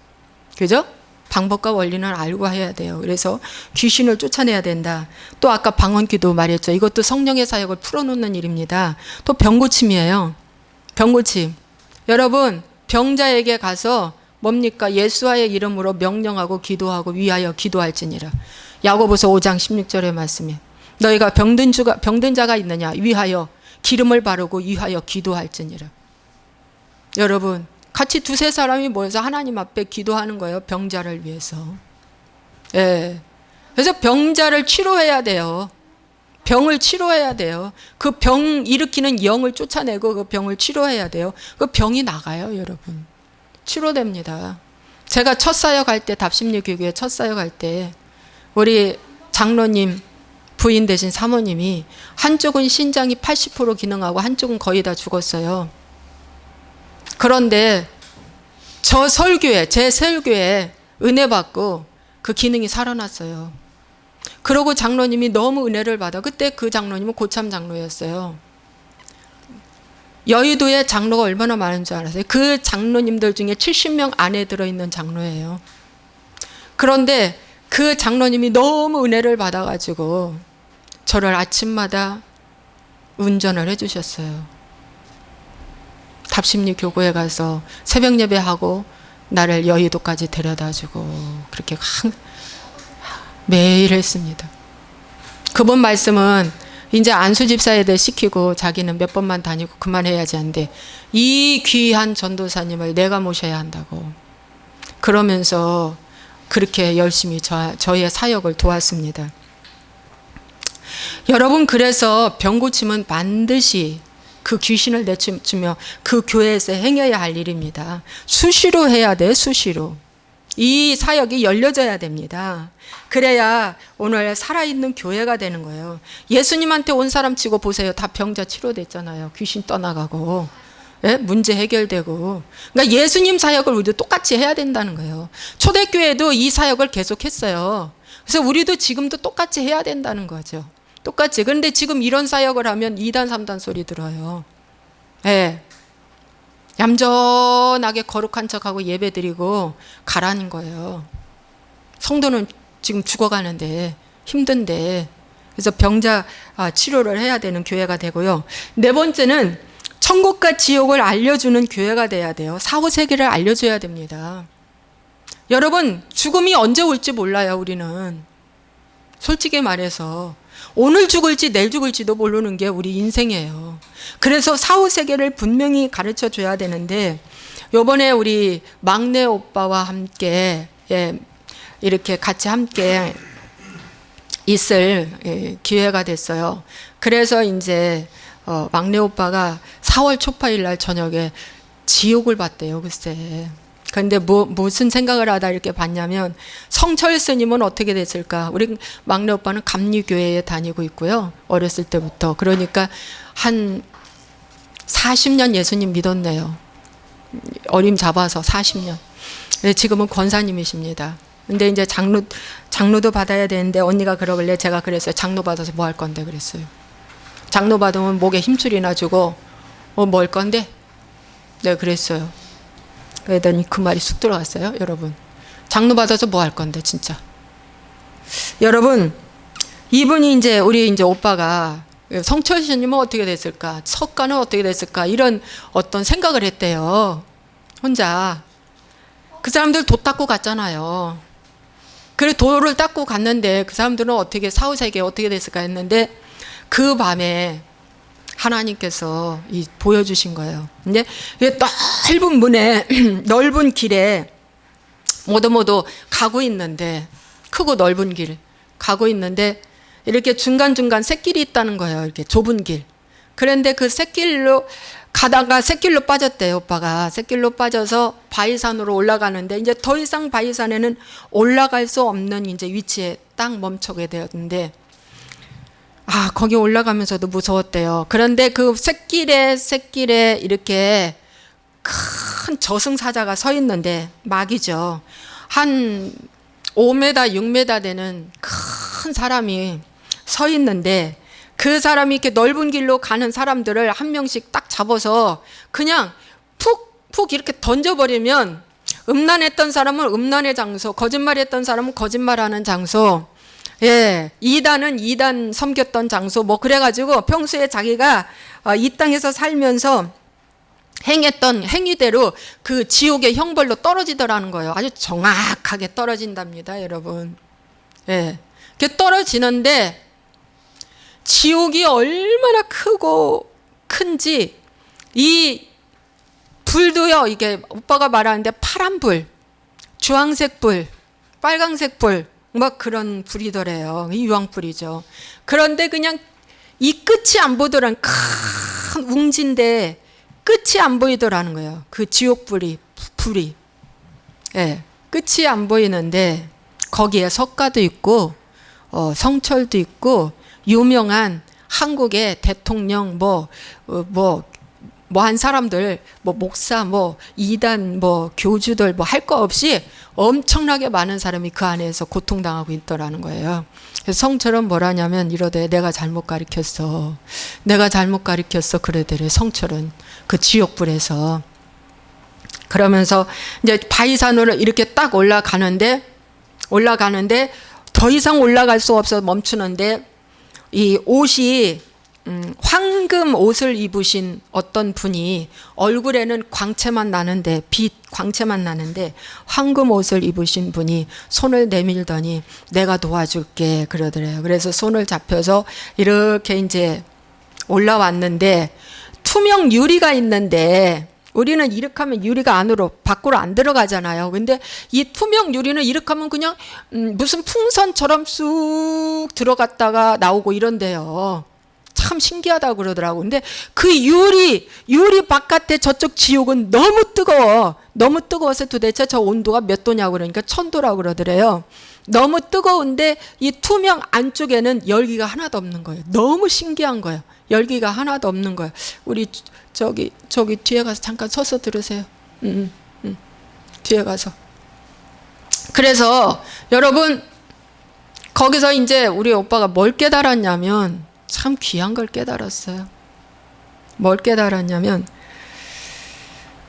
그죠? 방법과 원리는 알고 해야 돼요. 그래서 귀신을 쫓아내야 된다. 또 아까 방언기도 말했죠. 이것도 성령의 사역을 풀어놓는 일입니다. 또 병고침이에요. 병고침. 여러분, 병자에게 가서 뭡니까? 예수와의 이름으로 명령하고 기도하고 위하여 기도할지니라. 야고보서 5장 16절의 말씀이에요. 너희가 병든 자가 있느냐? 위하여 기름을 바르고 위하여 기도할지니라. 여러분, 같이 두세 사람이 모여서 하나님 앞에 기도하는 거예요. 병자를 위해서. 예. 그래서 병자를 치료해야 돼요. 병을 치료해야 돼요. 그 병 일으키는 영을 쫓아내고 그 병을 치료해야 돼요. 그 병이 나가요, 여러분. 치료됩니다. 제가 첫 사역할 때, 답심리교회 첫 사역할 때 우리 장로님 부인 되신 사모님이 한쪽은 신장이 80% 기능하고 한쪽은 거의 다 죽었어요. 그런데 제 설교에 은혜 받고 그 기능이 살아났어요. 그러고 장로님이 너무 은혜를 받아. 그때 그 장로님은 고참 장로였어요. 여의도에 장로가 얼마나 많은 줄 알았어요? 그 장로님들 중에 70명 안에 들어있는 장로예요. 그런데 그 장로님이 너무 은혜를 받아가지고 저를 아침마다 운전을 해주셨어요. 답심리 교구에 가서 새벽 예배하고 나를 여의도까지 데려다주고 그렇게 매일 했습니다. 그분 말씀은 이제 안수 집사애들 시키고 자기는 몇 번만 다니고 그만해야지 한데 이 귀한 전도사님을 내가 모셔야 한다고 그러면서 그렇게 열심히 저의 사역을 도왔습니다. 여러분, 그래서 병 고침은 반드시 그 귀신을 내쫓으며 그 교회에서 행해야 할 일입니다. 수시로 해야 돼, 수시로. 이 사역이 열려져야 됩니다. 그래야 오늘 살아있는 교회가 되는 거예요. 예수님한테 온 사람 치고 보세요. 다 병자 치료됐잖아요. 귀신 떠나가고, 예? 문제 해결되고. 그러니까 예수님 사역을 우리도 똑같이 해야 된다는 거예요. 초대교회도 이 사역을 계속했어요. 그래서 우리도 지금도 똑같이 해야 된다는 거죠. 똑같이. 그런데 지금 이런 사역을 하면 2단 3단 소리 들어요. 예. 얌전하게 거룩한 척하고 예배드리고 가라는 거예요. 성도는 지금 죽어가는데 힘든데, 그래서 병자 치료를 해야 되는 교회가 되고요. 네 번째는 천국과 지옥을 알려주는 교회가 돼야 돼요. 사후세계를 알려줘야 됩니다. 여러분, 죽음이 언제 올지 몰라요. 우리는 솔직히 말해서 오늘 죽을지 내일 죽을지도 모르는 게 우리 인생이에요. 그래서 사후세계를 분명히 가르쳐 줘야 되는데, 요번에 우리 막내 오빠와 함께 이렇게 같이 함께 있을 기회가 됐어요. 그래서 이제 막내 오빠가 4월 초파일 날 저녁에 지옥을 봤대요. 글쎄. 근데 무슨 생각을 하다 이렇게 봤냐면, 성철 스님은 어떻게 됐을까? 우리 막내 오빠는 감리교회에 다니고 있고요. 어렸을 때부터. 그러니까 한 40년 예수님 믿었네요. 어림 잡아서 40년. 지금은 권사님이십니다. 근데 이제 장로도 받아야 되는데 언니가 그러길래 제가 그랬어요. 장로 받아서 뭐 할 건데 그랬어요. 장로 받으면 목에 힘줄이나 주고 뭐 할 건데? 네, 그랬어요. 그러더니 그 말이 쑥 들어갔어요. 여러분, 장로 받아서 뭐 할 건데 진짜. 여러분, 이분이 이제 우리 이제 오빠가 성철 스님은 어떻게 됐을까, 석가는 어떻게 됐을까, 이런 어떤 생각을 했대요. 혼자. 그 사람들 도 닦고 갔잖아요. 그래 도를 닦고 갔는데 그 사람들은 어떻게 사후세계 어떻게 됐을까 했는데, 그 밤에 하나님께서 보여주신 거예요. 근데 넓은 문에 넓은 길에 모두 가고 있는데, 크고 넓은 길 가고 있는데 이렇게 중간중간 샛길이 있다는 거예요. 이렇게 좁은 길. 그런데 그 샛길로 가다가 샛길로 빠졌대요. 오빠가 샛길로 빠져서 바위산으로 올라가는데, 이제 더 이상 바위산에는 올라갈 수 없는 이제 위치에 딱 멈추게 되었는데, 거기 올라가면서도 무서웠대요. 그런데 그 샛길에 이렇게 큰 저승사자가 서 있는데, 막이죠. 한 5m, 6m 되는 큰 사람이 서 있는데, 그 사람이 이렇게 넓은 길로 가는 사람들을 한 명씩 딱 잡아서 그냥 푹 이렇게 던져버리면, 음란했던 사람은 음란의 장소, 거짓말했던 사람은 거짓말하는 장소, 예, 2단은 2단 섬겼던 장소, 뭐 그래가지고 평소에 자기가 이 땅에서 살면서 행했던 행위대로 그 지옥의 형벌로 떨어지더라는 거예요. 아주 정확하게 떨어진답니다, 여러분. 예, 이렇게 떨어지는데 지옥이 얼마나 크고 큰지, 이 불도요, 이게 오빠가 말하는데 파란 불, 주황색 불, 빨강색 불, 막 그런 불이더래요. 유황불이죠. 그런데 그냥 이 끝이 안 보더라는, 큰 웅진데 끝이 안 보이더라는 거예요. 그 지옥불이, 불이. 예, 끝이 안 보이는데 거기에 석가도 있고 성철도 있고 유명한 한국의 대통령 뭐 한 사람들, 뭐 목사, 뭐 이단, 뭐 교주들, 뭐 할 거 없이 엄청나게 많은 사람이 그 안에서 고통당하고 있더라는 거예요. 그래서 성철은 뭐라냐면 이러되 내가 잘못 가르쳤어. 내가 잘못 가르쳤어. 그러더래 성철은 그 지옥불에서. 그러면서 이제 바위산으로 이렇게 딱 올라가는데 더 이상 올라갈 수 없어 멈추는데 이 옷이 황금 옷을 입으신 어떤 분이 얼굴에는 광채만 나는데 빛 광채만 나는데 황금 옷을 입으신 분이 손을 내밀더니 내가 도와줄게 그러더래요. 그래서 손을 잡혀서 이렇게 이제 올라왔는데 투명 유리가 있는데 우리는 이렇게 하면 유리가 밖으로 안 들어가잖아요. 근데 이 투명 유리는 이렇게 하면 그냥 무슨 풍선처럼 쑥 들어갔다가 나오고 이런데요. 참 신기하다고 그러더라고. 근데 그 유리 바깥에 저쪽 지옥은 너무 뜨거워. 너무 뜨거워서 도대체 저 온도가 몇 도냐고 그러니까 1000도라고 그러더래요. 너무 뜨거운데 이 투명 안쪽에는 열기가 하나도 없는 거예요. 너무 신기한 거예요. 열기가 하나도 없는 거예요. 우리 저기 뒤에 가서 잠깐 서서 들으세요. 뒤에 가서. 그래서 여러분 거기서 이제 우리 오빠가 뭘 깨달았냐면 참 귀한 걸 깨달았어요. 뭘 깨달았냐면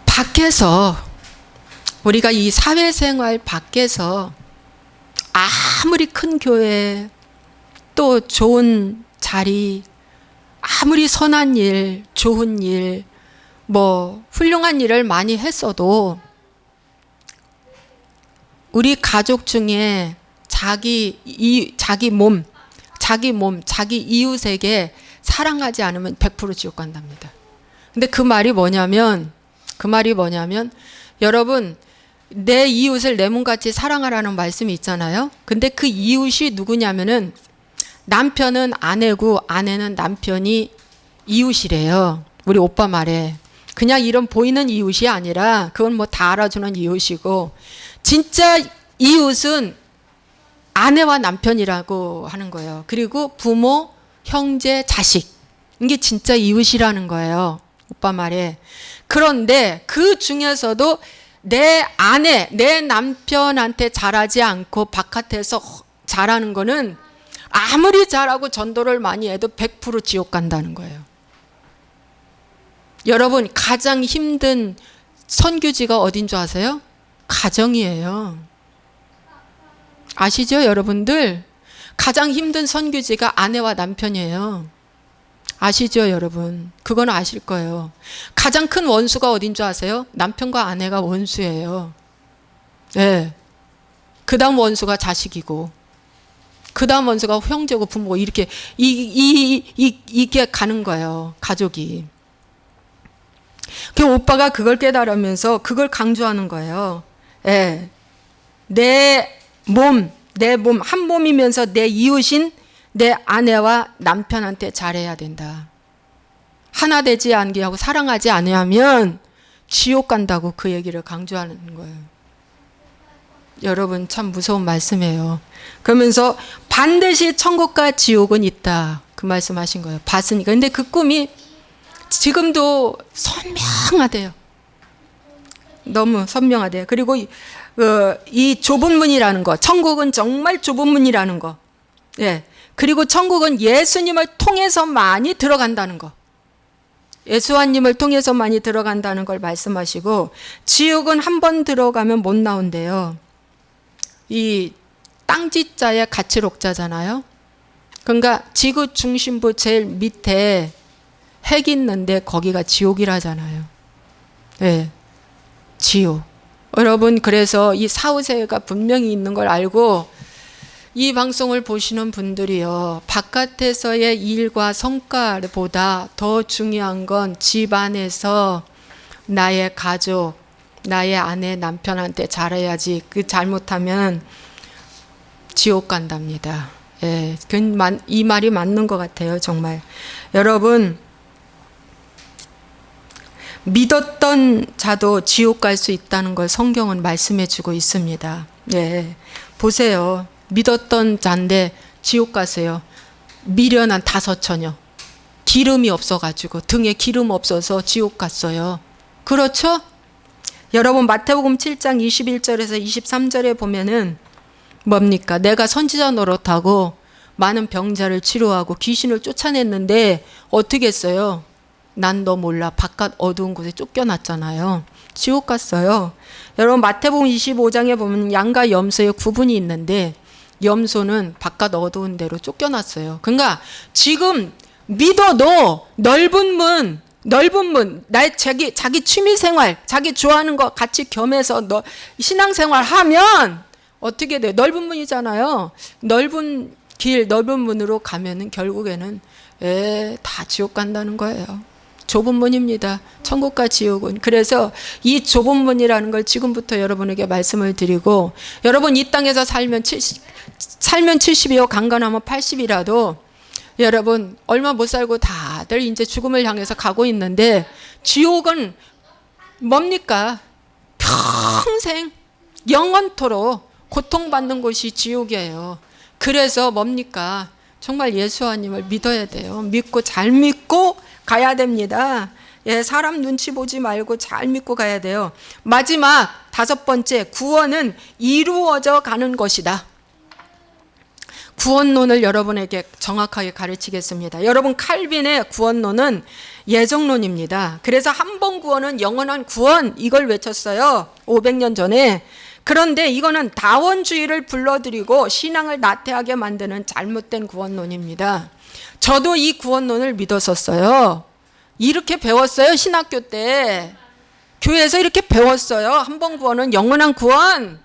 밖에서 우리가 이 사회생활 밖에서 아무리 큰 교회 또 좋은 자리 아무리 선한 일, 좋은 일, 뭐 훌륭한 일을 많이 했어도 우리 가족 중에 자기 몸, 자기 이웃에게 사랑하지 않으면 100% 지옥 간답니다. 근데 그 말이 뭐냐면 여러분 내 이웃을 내 몸같이 사랑하라는 말씀이 있잖아요. 근데 그 이웃이 누구냐면은 남편은 아내고 아내는 남편이 이웃이래요. 우리 오빠 말에. 그냥 이런 보이는 이웃이 아니라 그건 뭐 다 알아주는 이웃이고 진짜 이웃은 아내와 남편이라고 하는 거예요. 그리고 부모, 형제, 자식. 이게 진짜 이웃이라는 거예요. 오빠 말에. 그런데 그 중에서도 내 아내, 내 남편한테 잘하지 않고 바깥에서 잘하는 거는 아무리 잘하고 전도를 많이 해도 100% 지옥 간다는 거예요. 여러분 가장 힘든 선교지가 어딘 줄 아세요? 가정이에요. 아시죠 여러분들? 가장 힘든 선교지가 아내와 남편이에요. 아시죠 여러분? 그건 아실 거예요. 가장 큰 원수가 어딘 줄 아세요? 남편과 아내가 원수예요. 네. 그 다음 원수가 자식이고 그 다음 원수가 형제고 부모고 이렇게 이게 가는 거예요. 가족이. 그 오빠가 그걸 깨달으면서 그걸 강조하는 거예요. 예. 내 몸 한 몸이면서 내 이웃인 내 아내와 남편한테 잘해야 된다. 하나 되지 않게 하고 사랑하지 않으면 지옥 간다고 그 얘기를 강조하는 거예요. 여러분 참 무서운 말씀이에요. 그러면서 반드시 천국과 지옥은 있다. 그 말씀하신 거예요. 봤으니까. 근데 그 꿈이 지금도 선명하대요. 너무 선명하대요. 그리고 이 좁은 문이라는 거, 천국은 정말 좁은 문이라는 거. 예. 그리고 천국은 예수님을 통해서 많이 들어간다는 거. 예수님을 통해서 많이 들어간다는 걸 말씀하시고 지옥은 한 번 들어가면 못 나온대요. 이 땅지자의 가치록자잖아요. 그러니까 지구 중심부 제일 밑에 핵이 있는데 거기가 지옥이라잖아요. 네, 지옥. 여러분 그래서 이 사후세가 분명히 있는 걸 알고 이 방송을 보시는 분들이요. 바깥에서의 일과 성과보다 더 중요한 건 집 안에서 나의 가족, 나의 아내, 남편한테 잘해야지. 그 잘못하면 지옥 간답니다. 예, 이 말이 맞는 것 같아요. 정말. 여러분 믿었던 자도 지옥 갈 수 있다는 걸 성경은 말씀해 주고 있습니다. 예, 보세요. 믿었던 자인데 지옥 가세요. 미련한 5처녀. 기름이 없어가지고 등에 기름 없어서 지옥 갔어요. 그렇죠? 여러분 마태복음 7장 21절에서 23절에 보면은 뭡니까? 내가 선지자 노릇하고 많은 병자를 치료하고 귀신을 쫓아냈는데 어떻게 했어요? 난 너 몰라. 바깥 어두운 곳에 쫓겨났잖아요. 지옥 갔어요. 여러분 마태복음 25장에 보면 양과 염소의 구분이 있는데 염소는 바깥 어두운 데로 쫓겨났어요. 그러니까 지금 믿어도 넓은 문, 자기 취미생활, 자기 좋아하는 거 같이 겸해서 신앙생활 하면 어떻게 돼요? 넓은 문이잖아요. 넓은 길, 넓은 문으로 가면은 결국에는 다 지옥 간다는 거예요. 좁은 문입니다. 천국과 지옥은. 그래서 이 좁은 문이라는 걸 지금부터 여러분에게 말씀을 드리고, 여러분 이 땅에서 살면 70이요, 강건하면 80이라도 여러분 얼마 못 살고 다들 이제 죽음을 향해서 가고 있는데, 지옥은 뭡니까? 평생 영원토록 고통받는 곳이 지옥이에요. 그래서 뭡니까? 정말 예수님을 믿어야 돼요. 잘 믿고 가야 됩니다. 예, 사람 눈치 보지 말고 잘 믿고 가야 돼요. 마지막 5번째, 구원은 이루어져 가는 것이다. 구원론을 여러분에게 정확하게 가르치겠습니다. 여러분 칼빈의 구원론은 예정론입니다. 그래서 한 번 구원은 영원한 구원, 이걸 외쳤어요. 500년 전에. 그런데 이거는 다원주의를 불러들이고 신앙을 나태하게 만드는 잘못된 구원론입니다. 저도 이 구원론을 믿었었어요. 이렇게 배웠어요. 신학교 때. 교회에서 이렇게 배웠어요. 한 번 구원은 영원한 구원.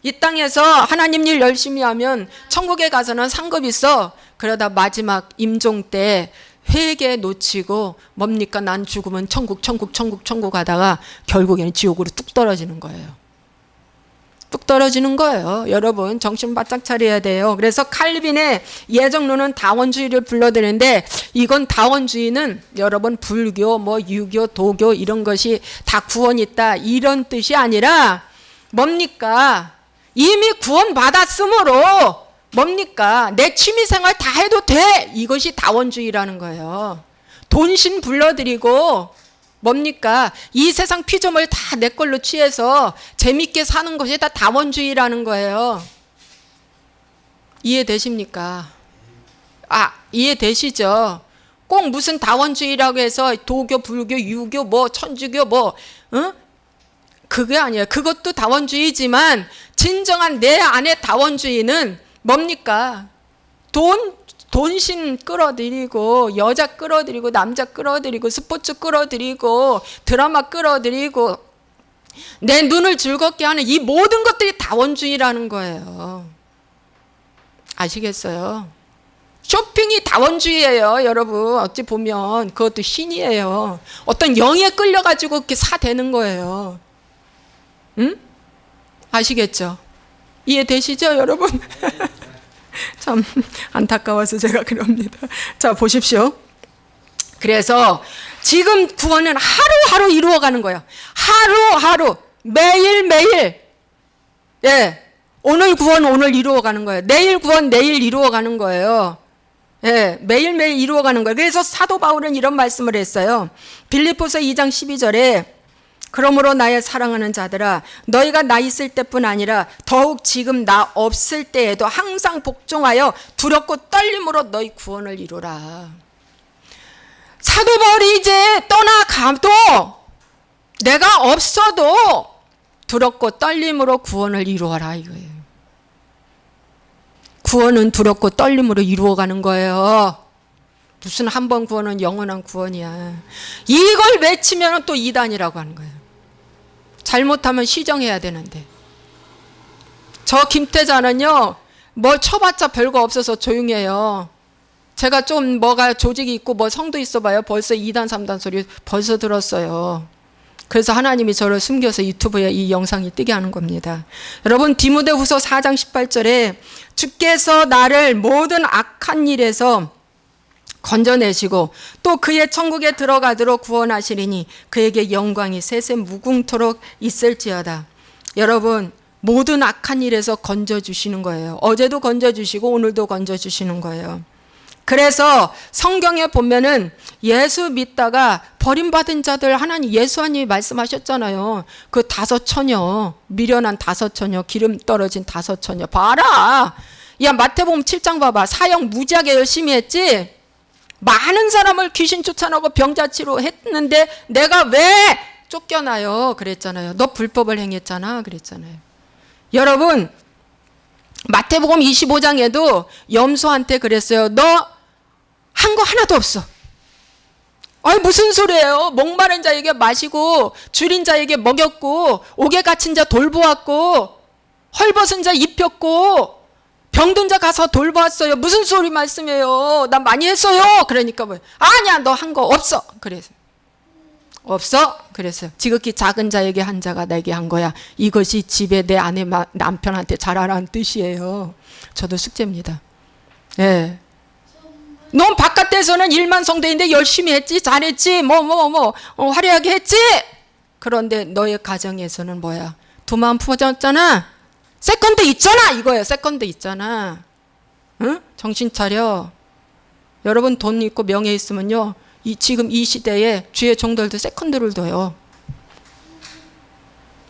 이 땅에서 하나님 일 열심히 하면 천국에 가서는 상급 있어. 그러다 마지막 임종 때 회개 놓치고 뭡니까? 난 죽으면 천국 하다가 결국에는 지옥으로 뚝 떨어지는 거예요. 뚝 떨어지는 거예요. 여러분 정신 바짝 차려야 돼요. 그래서 칼빈의 예정론은 다원주의를 불러들이는데, 이건 다원주의는 여러분 불교, 유교, 도교 이런 것이 다 구원이 있다 이런 뜻이 아니라 뭡니까? 이미 구원 받았으므로 뭡니까? 내 취미생활 다 해도 돼. 이것이 다원주의라는 거예요. 돈신 불러들이고 뭡니까? 이 세상 피조물 다 내 걸로 취해서 재밌게 사는 것이 다 다원주의라는 거예요. 이해되십니까? 이해되시죠? 꼭 무슨 다원주의라고 해서 도교, 불교, 유교, 천주교 그게 아니에요. 그것도 다원주의지만 진정한 내 안의 다원주의는 뭡니까? 돈신 끌어들이고, 여자 끌어들이고, 남자 끌어들이고, 스포츠 끌어들이고, 드라마 끌어들이고, 내 눈을 즐겁게 하는 이 모든 것들이 다원주의라는 거예요. 아시겠어요? 쇼핑이 다원주의예요, 여러분. 어찌 보면 그것도 신이에요. 어떤 영에 끌려가지고 이렇게 사대는 거예요. 응? 아시겠죠? 이해되시죠, 여러분? 참 안타까워서 제가 그럽니다. 자, 보십시오. 그래서 지금 구원은 하루하루 이루어가는 거예요. 하루하루, 매일매일. 예, 오늘 구원 오늘 이루어가는 거예요. 내일 구원 내일 이루어가는 거예요. 예, 매일매일 이루어가는 거예요. 그래서 사도 바울은 이런 말씀을 했어요. 빌립보서 2장 12절에 그러므로 나의 사랑하는 자들아, 너희가 나 있을 때뿐 아니라 더욱 지금 나 없을 때에도 항상 복종하여 두렵고 떨림으로 너희 구원을 이루라. 사도 바울이 이제 떠나가도 내가 없어도 두렵고 떨림으로 구원을 이루어라 이거예요. 구원은 두렵고 떨림으로 이루어가는 거예요. 무슨 한 번 구원은 영원한 구원이야. 이걸 외치면 또 이단이라고 하는 거예요. 잘못하면 시정해야 되는데. 저 김태자는요, 쳐봤자 별거 없어서 조용해요. 제가 좀 뭐가 조직이 있고 성도 있어 봐요. 벌써 2단 3단 소리 벌써 들었어요. 그래서 하나님이 저를 숨겨서 유튜브에 이 영상이 뜨게 하는 겁니다. 여러분 디모데후서 4장 18절에 주께서 나를 모든 악한 일에서 건져내시고 또 그의 천국에 들어가도록 구원하시리니 그에게 영광이 세세 무궁토록 있을지어다. 여러분 모든 악한 일에서 건져주시는 거예요. 어제도 건져주시고 오늘도 건져주시는 거예요. 그래서 성경에 보면은 예수 믿다가 버림받은 자들 하나님 예수님이 말씀하셨잖아요. 그 5처녀, 미련한 5처녀, 기름 떨어진 5처녀 봐라. 야, 마태복음 7장 봐봐. 사역 무지하게 열심히 했지. 많은 사람을 귀신 쫓아내고 병자 치료했는데 내가 왜 쫓겨나요? 그랬잖아요. 너 불법을 행했잖아. 그랬잖아요. 여러분, 마태복음 25장에도 염소한테 그랬어요. 너 한 거 하나도 없어. 아니 무슨 소리예요? 목마른 자에게 마시고 줄인 자에게 먹였고 옥에 갇힌 자 돌보았고 헐벗은 자 입혔고 병든 자 가서 돌보았어요. 무슨 소리 말씀이에요? 나 많이 했어요. 그러니까 뭐 아니야 너 한 거 없어. 그래서 없어. 그랬어요. 지극히 작은 자에게 한 자가 내게 한 거야. 이것이 집에 내 아내 남편한테 잘하라는 뜻이에요. 저도 숙제입니다. 예. 넌 바깥에서는 1만 성도인데 열심히 했지, 잘했지, 화려하게 했지. 그런데 너의 가정에서는 뭐야? 2만 퍼졌잖아. 세컨드 있잖아. 이거예요. 세컨드 있잖아. 응? 정신 차려. 여러분 돈 있고 명예 있으면요. 지금 이 시대에 주의 종들도 세컨드를 둬요.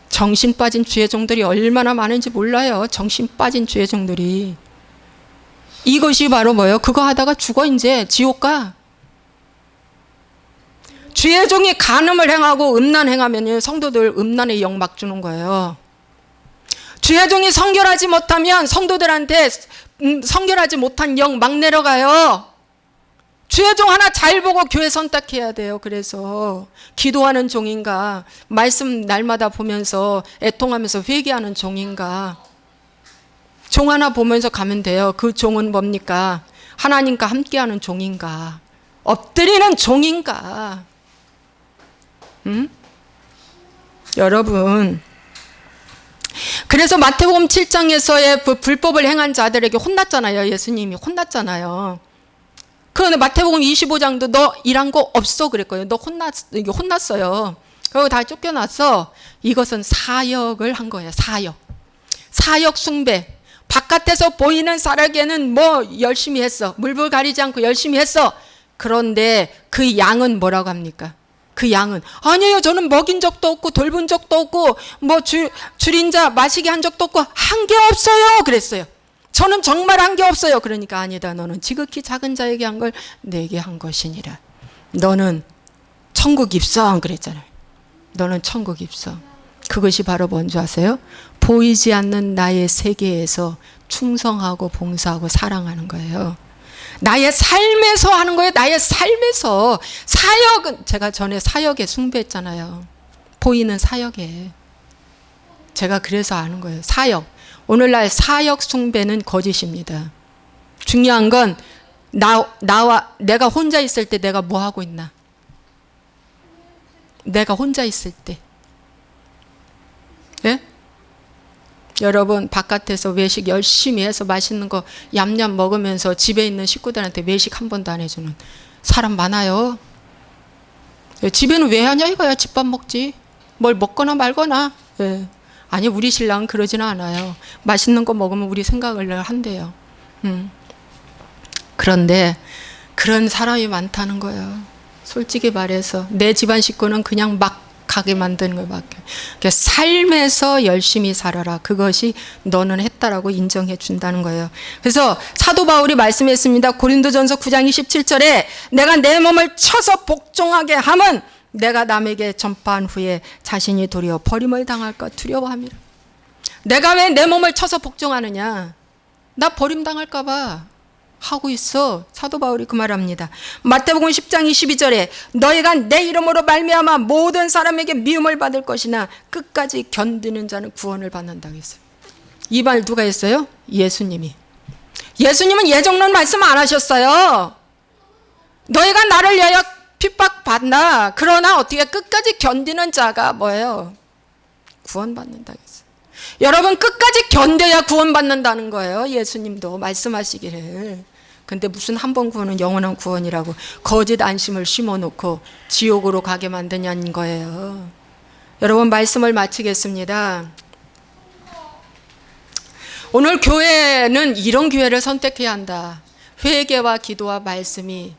정신 빠진 주의 종들이 얼마나 많은지 몰라요. 정신 빠진 주의 종들이. 이것이 바로 뭐예요? 그거 하다가 죽어 이제 지옥 가. 주의 종이 간음을 행하고 음란 행하면 성도들 음란의 영 막 주는 거예요. 주의 종이 성결하지 못하면 성도들한테 성결하지 못한 영 막 내려가요. 주의 종 하나 잘 보고 교회 선택해야 돼요. 그래서 기도하는 종인가, 말씀 날마다 보면서 애통하면서 회개하는 종인가, 종 하나 보면서 가면 돼요. 그 종은 뭡니까? 하나님과 함께하는 종인가, 엎드리는 종인가. 응? 여러분, 그래서 마태복음 7장에서의 불법을 행한 자들에게 혼났잖아요. 예수님이 혼났잖아요. 그런데 마태복음 25장도 너 일한 거 없어 그랬거든요. 너 혼났어요. 그리고 다 쫓겨났어. 이것은 사역을 한 거예요. 사역 숭배. 바깥에서 보이는 사람에게는 뭐 열심히 했어. 물불 가리지 않고 열심히 했어. 그런데 그 양은 뭐라고 합니까? 그 양은 아니에요. 저는 먹인 적도 없고 돌본 적도 없고 뭐 줄인 자 마시게 한 적도 없고 한 게 없어요. 그랬어요. 저는 정말 한 게 없어요. 그러니까 아니다. 너는 지극히 작은 자에게 한 걸 내게 한 것이니라. 너는 천국 입성 그랬잖아요. 너는 천국 입성. 그것이 바로 뭔지 아세요? 보이지 않는 나의 세계에서 충성하고 봉사하고 사랑하는 거예요. 나의 삶에서 하는 거예요. 나의 삶에서. 사역은 제가 전에 사역에 숭배했잖아요. 보이는 사역에. 제가 그래서 아는 거예요. 사역. 오늘날 사역 숭배는 거짓입니다. 중요한 건 나와 내가 혼자 있을 때 내가 뭐 하고 있나? 내가 혼자 있을 때. 예? 여러분 바깥에서 외식 열심히 해서 맛있는 거 얌얌 먹으면서 집에 있는 식구들한테 외식 한 번도 안 해주는 사람 많아요. 집에는 왜 하냐 이거야. 집밥 먹지. 뭘 먹거나 말거나. 예. 아니 우리 신랑은 그러지는 않아요. 맛있는 거 먹으면 우리 생각을 한대요. 그런데 그런 사람이 많다는 거예요. 솔직히 말해서 내 집안 식구는 그냥 막 가게 만드는 것밖에. 삶에서 열심히 살아라. 그것이 너는 했다라고 인정해 준다는 거예요. 그래서 사도 바울이 말씀했습니다. 고린도전서 9장 27절에 내가 내 몸을 쳐서 복종하게 함은 내가 남에게 전파한 후에 자신이 도리어 버림을 당할까 두려워함이라. 내가 왜 내 몸을 쳐서 복종하느냐? 나 버림당할까 봐 하고 있어. 사도 바울이 그 말합니다. 마태복음 10장 22절에 너희가 내 이름으로 말미암아 모든 사람에게 미움을 받을 것이나 끝까지 견디는 자는 구원을 받는다고 했어요. 이 말 누가 했어요? 예수님이. 예수님은 예정론 말씀 안 하셨어요. 너희가 나를 위하여 핍박받나 그러나 어떻게 끝까지 견디는 자가 뭐예요? 구원받는다고 했어요. 여러분 끝까지 견뎌야 구원받는다는 거예요. 예수님도 말씀하시기를. 근데 무슨 한 번 구원은 영원한 구원이라고 거짓 안심을 심어놓고 지옥으로 가게 만드냐는 거예요. 여러분 말씀을 마치겠습니다. 오늘 교회는 이런 교회를 선택해야 한다. 회개와 기도와 말씀이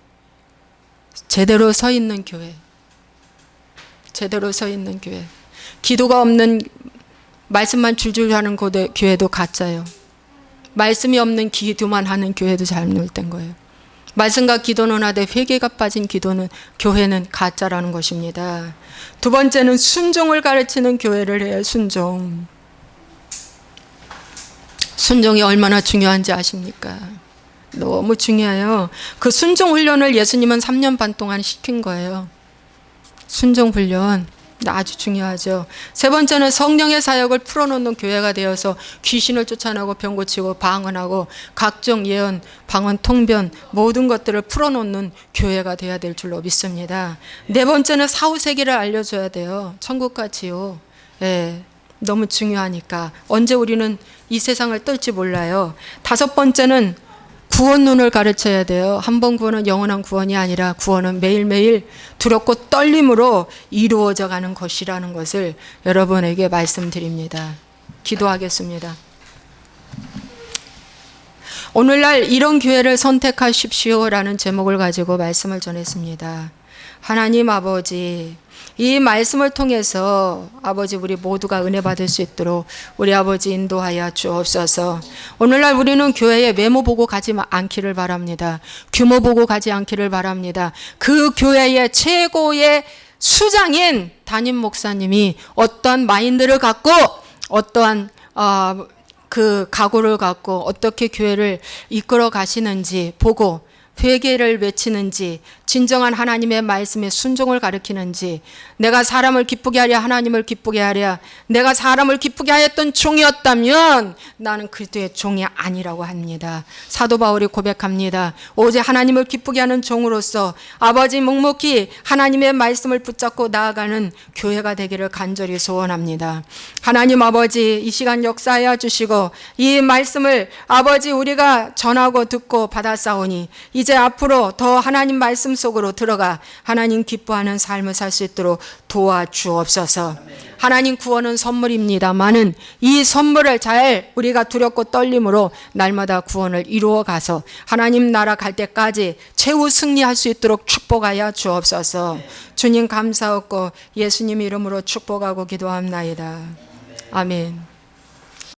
제대로 서 있는 교회, 제대로 서 있는 교회. 기도가 없는, 말씀만 줄줄 하는 교회도 가짜예요. 말씀이 없는 기도만 하는 교회도 잘못된 거예요. 말씀과 기도는 하되 회개가 빠진 교회는 가짜라는 것입니다. 두 번째는 순종을 가르치는 교회를 해요. 순종. 순종이 얼마나 중요한지 아십니까? 너무 중요해요. 그 순종 훈련을 예수님은 3년 반 동안 시킨 거예요. 순종 훈련 아주 중요하죠. 세 번째는 성령의 사역을 풀어놓는 교회가 되어서 귀신을 쫓아내고 병 고치고 방언하고 각종 예언, 방언, 통변 모든 것들을 풀어놓는 교회가 되어야 될 줄로 믿습니다. 네 번째는 사후세계를 알려줘야 돼요. 천국과 지옥. 예, 너무 중요하니까. 언제 우리는 이 세상을 뜰지 몰라요. 다섯 번째는 구원론을 가르쳐야 돼요. 한 번 구원은 영원한 구원이 아니라 구원은 매일매일 두렵고 떨림으로 이루어져 가는 것이라는 것을 여러분에게 말씀드립니다. 기도하겠습니다. 오늘날 이런 교회를 선택하십시오라는 제목을 가지고 말씀을 전했습니다. 하나님 아버지, 이 말씀을 통해서 아버지 우리 모두가 은혜 받을 수 있도록 우리 아버지 인도하여 주옵소서. 오늘날 우리는 교회에 외모 보고 가지 않기를 바랍니다. 규모 보고 가지 않기를 바랍니다. 그 교회의 최고의 수장인 담임 목사님이 어떠한 마인드를 갖고 어떠한 그 각오를 갖고 어떻게 교회를 이끌어 가시는지 보고 회개를 외치는지, 진정한 하나님의 말씀에 순종을 가르치는지, 내가 사람을 기쁘게 하랴 하나님을 기쁘게 하랴, 내가 사람을 기쁘게 하였던 종이었다면 나는 그리스도의 종이 아니라고 합니다. 사도 바울이 고백합니다. 오직 하나님을 기쁘게 하는 종으로서 아버지 묵묵히 하나님의 말씀을 붙잡고 나아가는 교회가 되기를 간절히 소원합니다. 하나님 아버지, 이 시간 역사하여 주시고 이 말씀을 아버지 우리가 전하고 듣고 받았사오니 이제 앞으로 더 하나님 말씀 속으로 들어가 하나님 기뻐하는 삶을 살 수 있도록 도와주옵소서. 하나님 구원은 선물입니다마는 이 선물을 잘 우리가 두렵고 떨림으로 날마다 구원을 이루어가서 하나님 나라 갈 때까지 최후 승리할 수 있도록 축복하여 주옵소서. 주님 감사하고 예수님 이름으로 축복하고 기도합나이다. 아멘.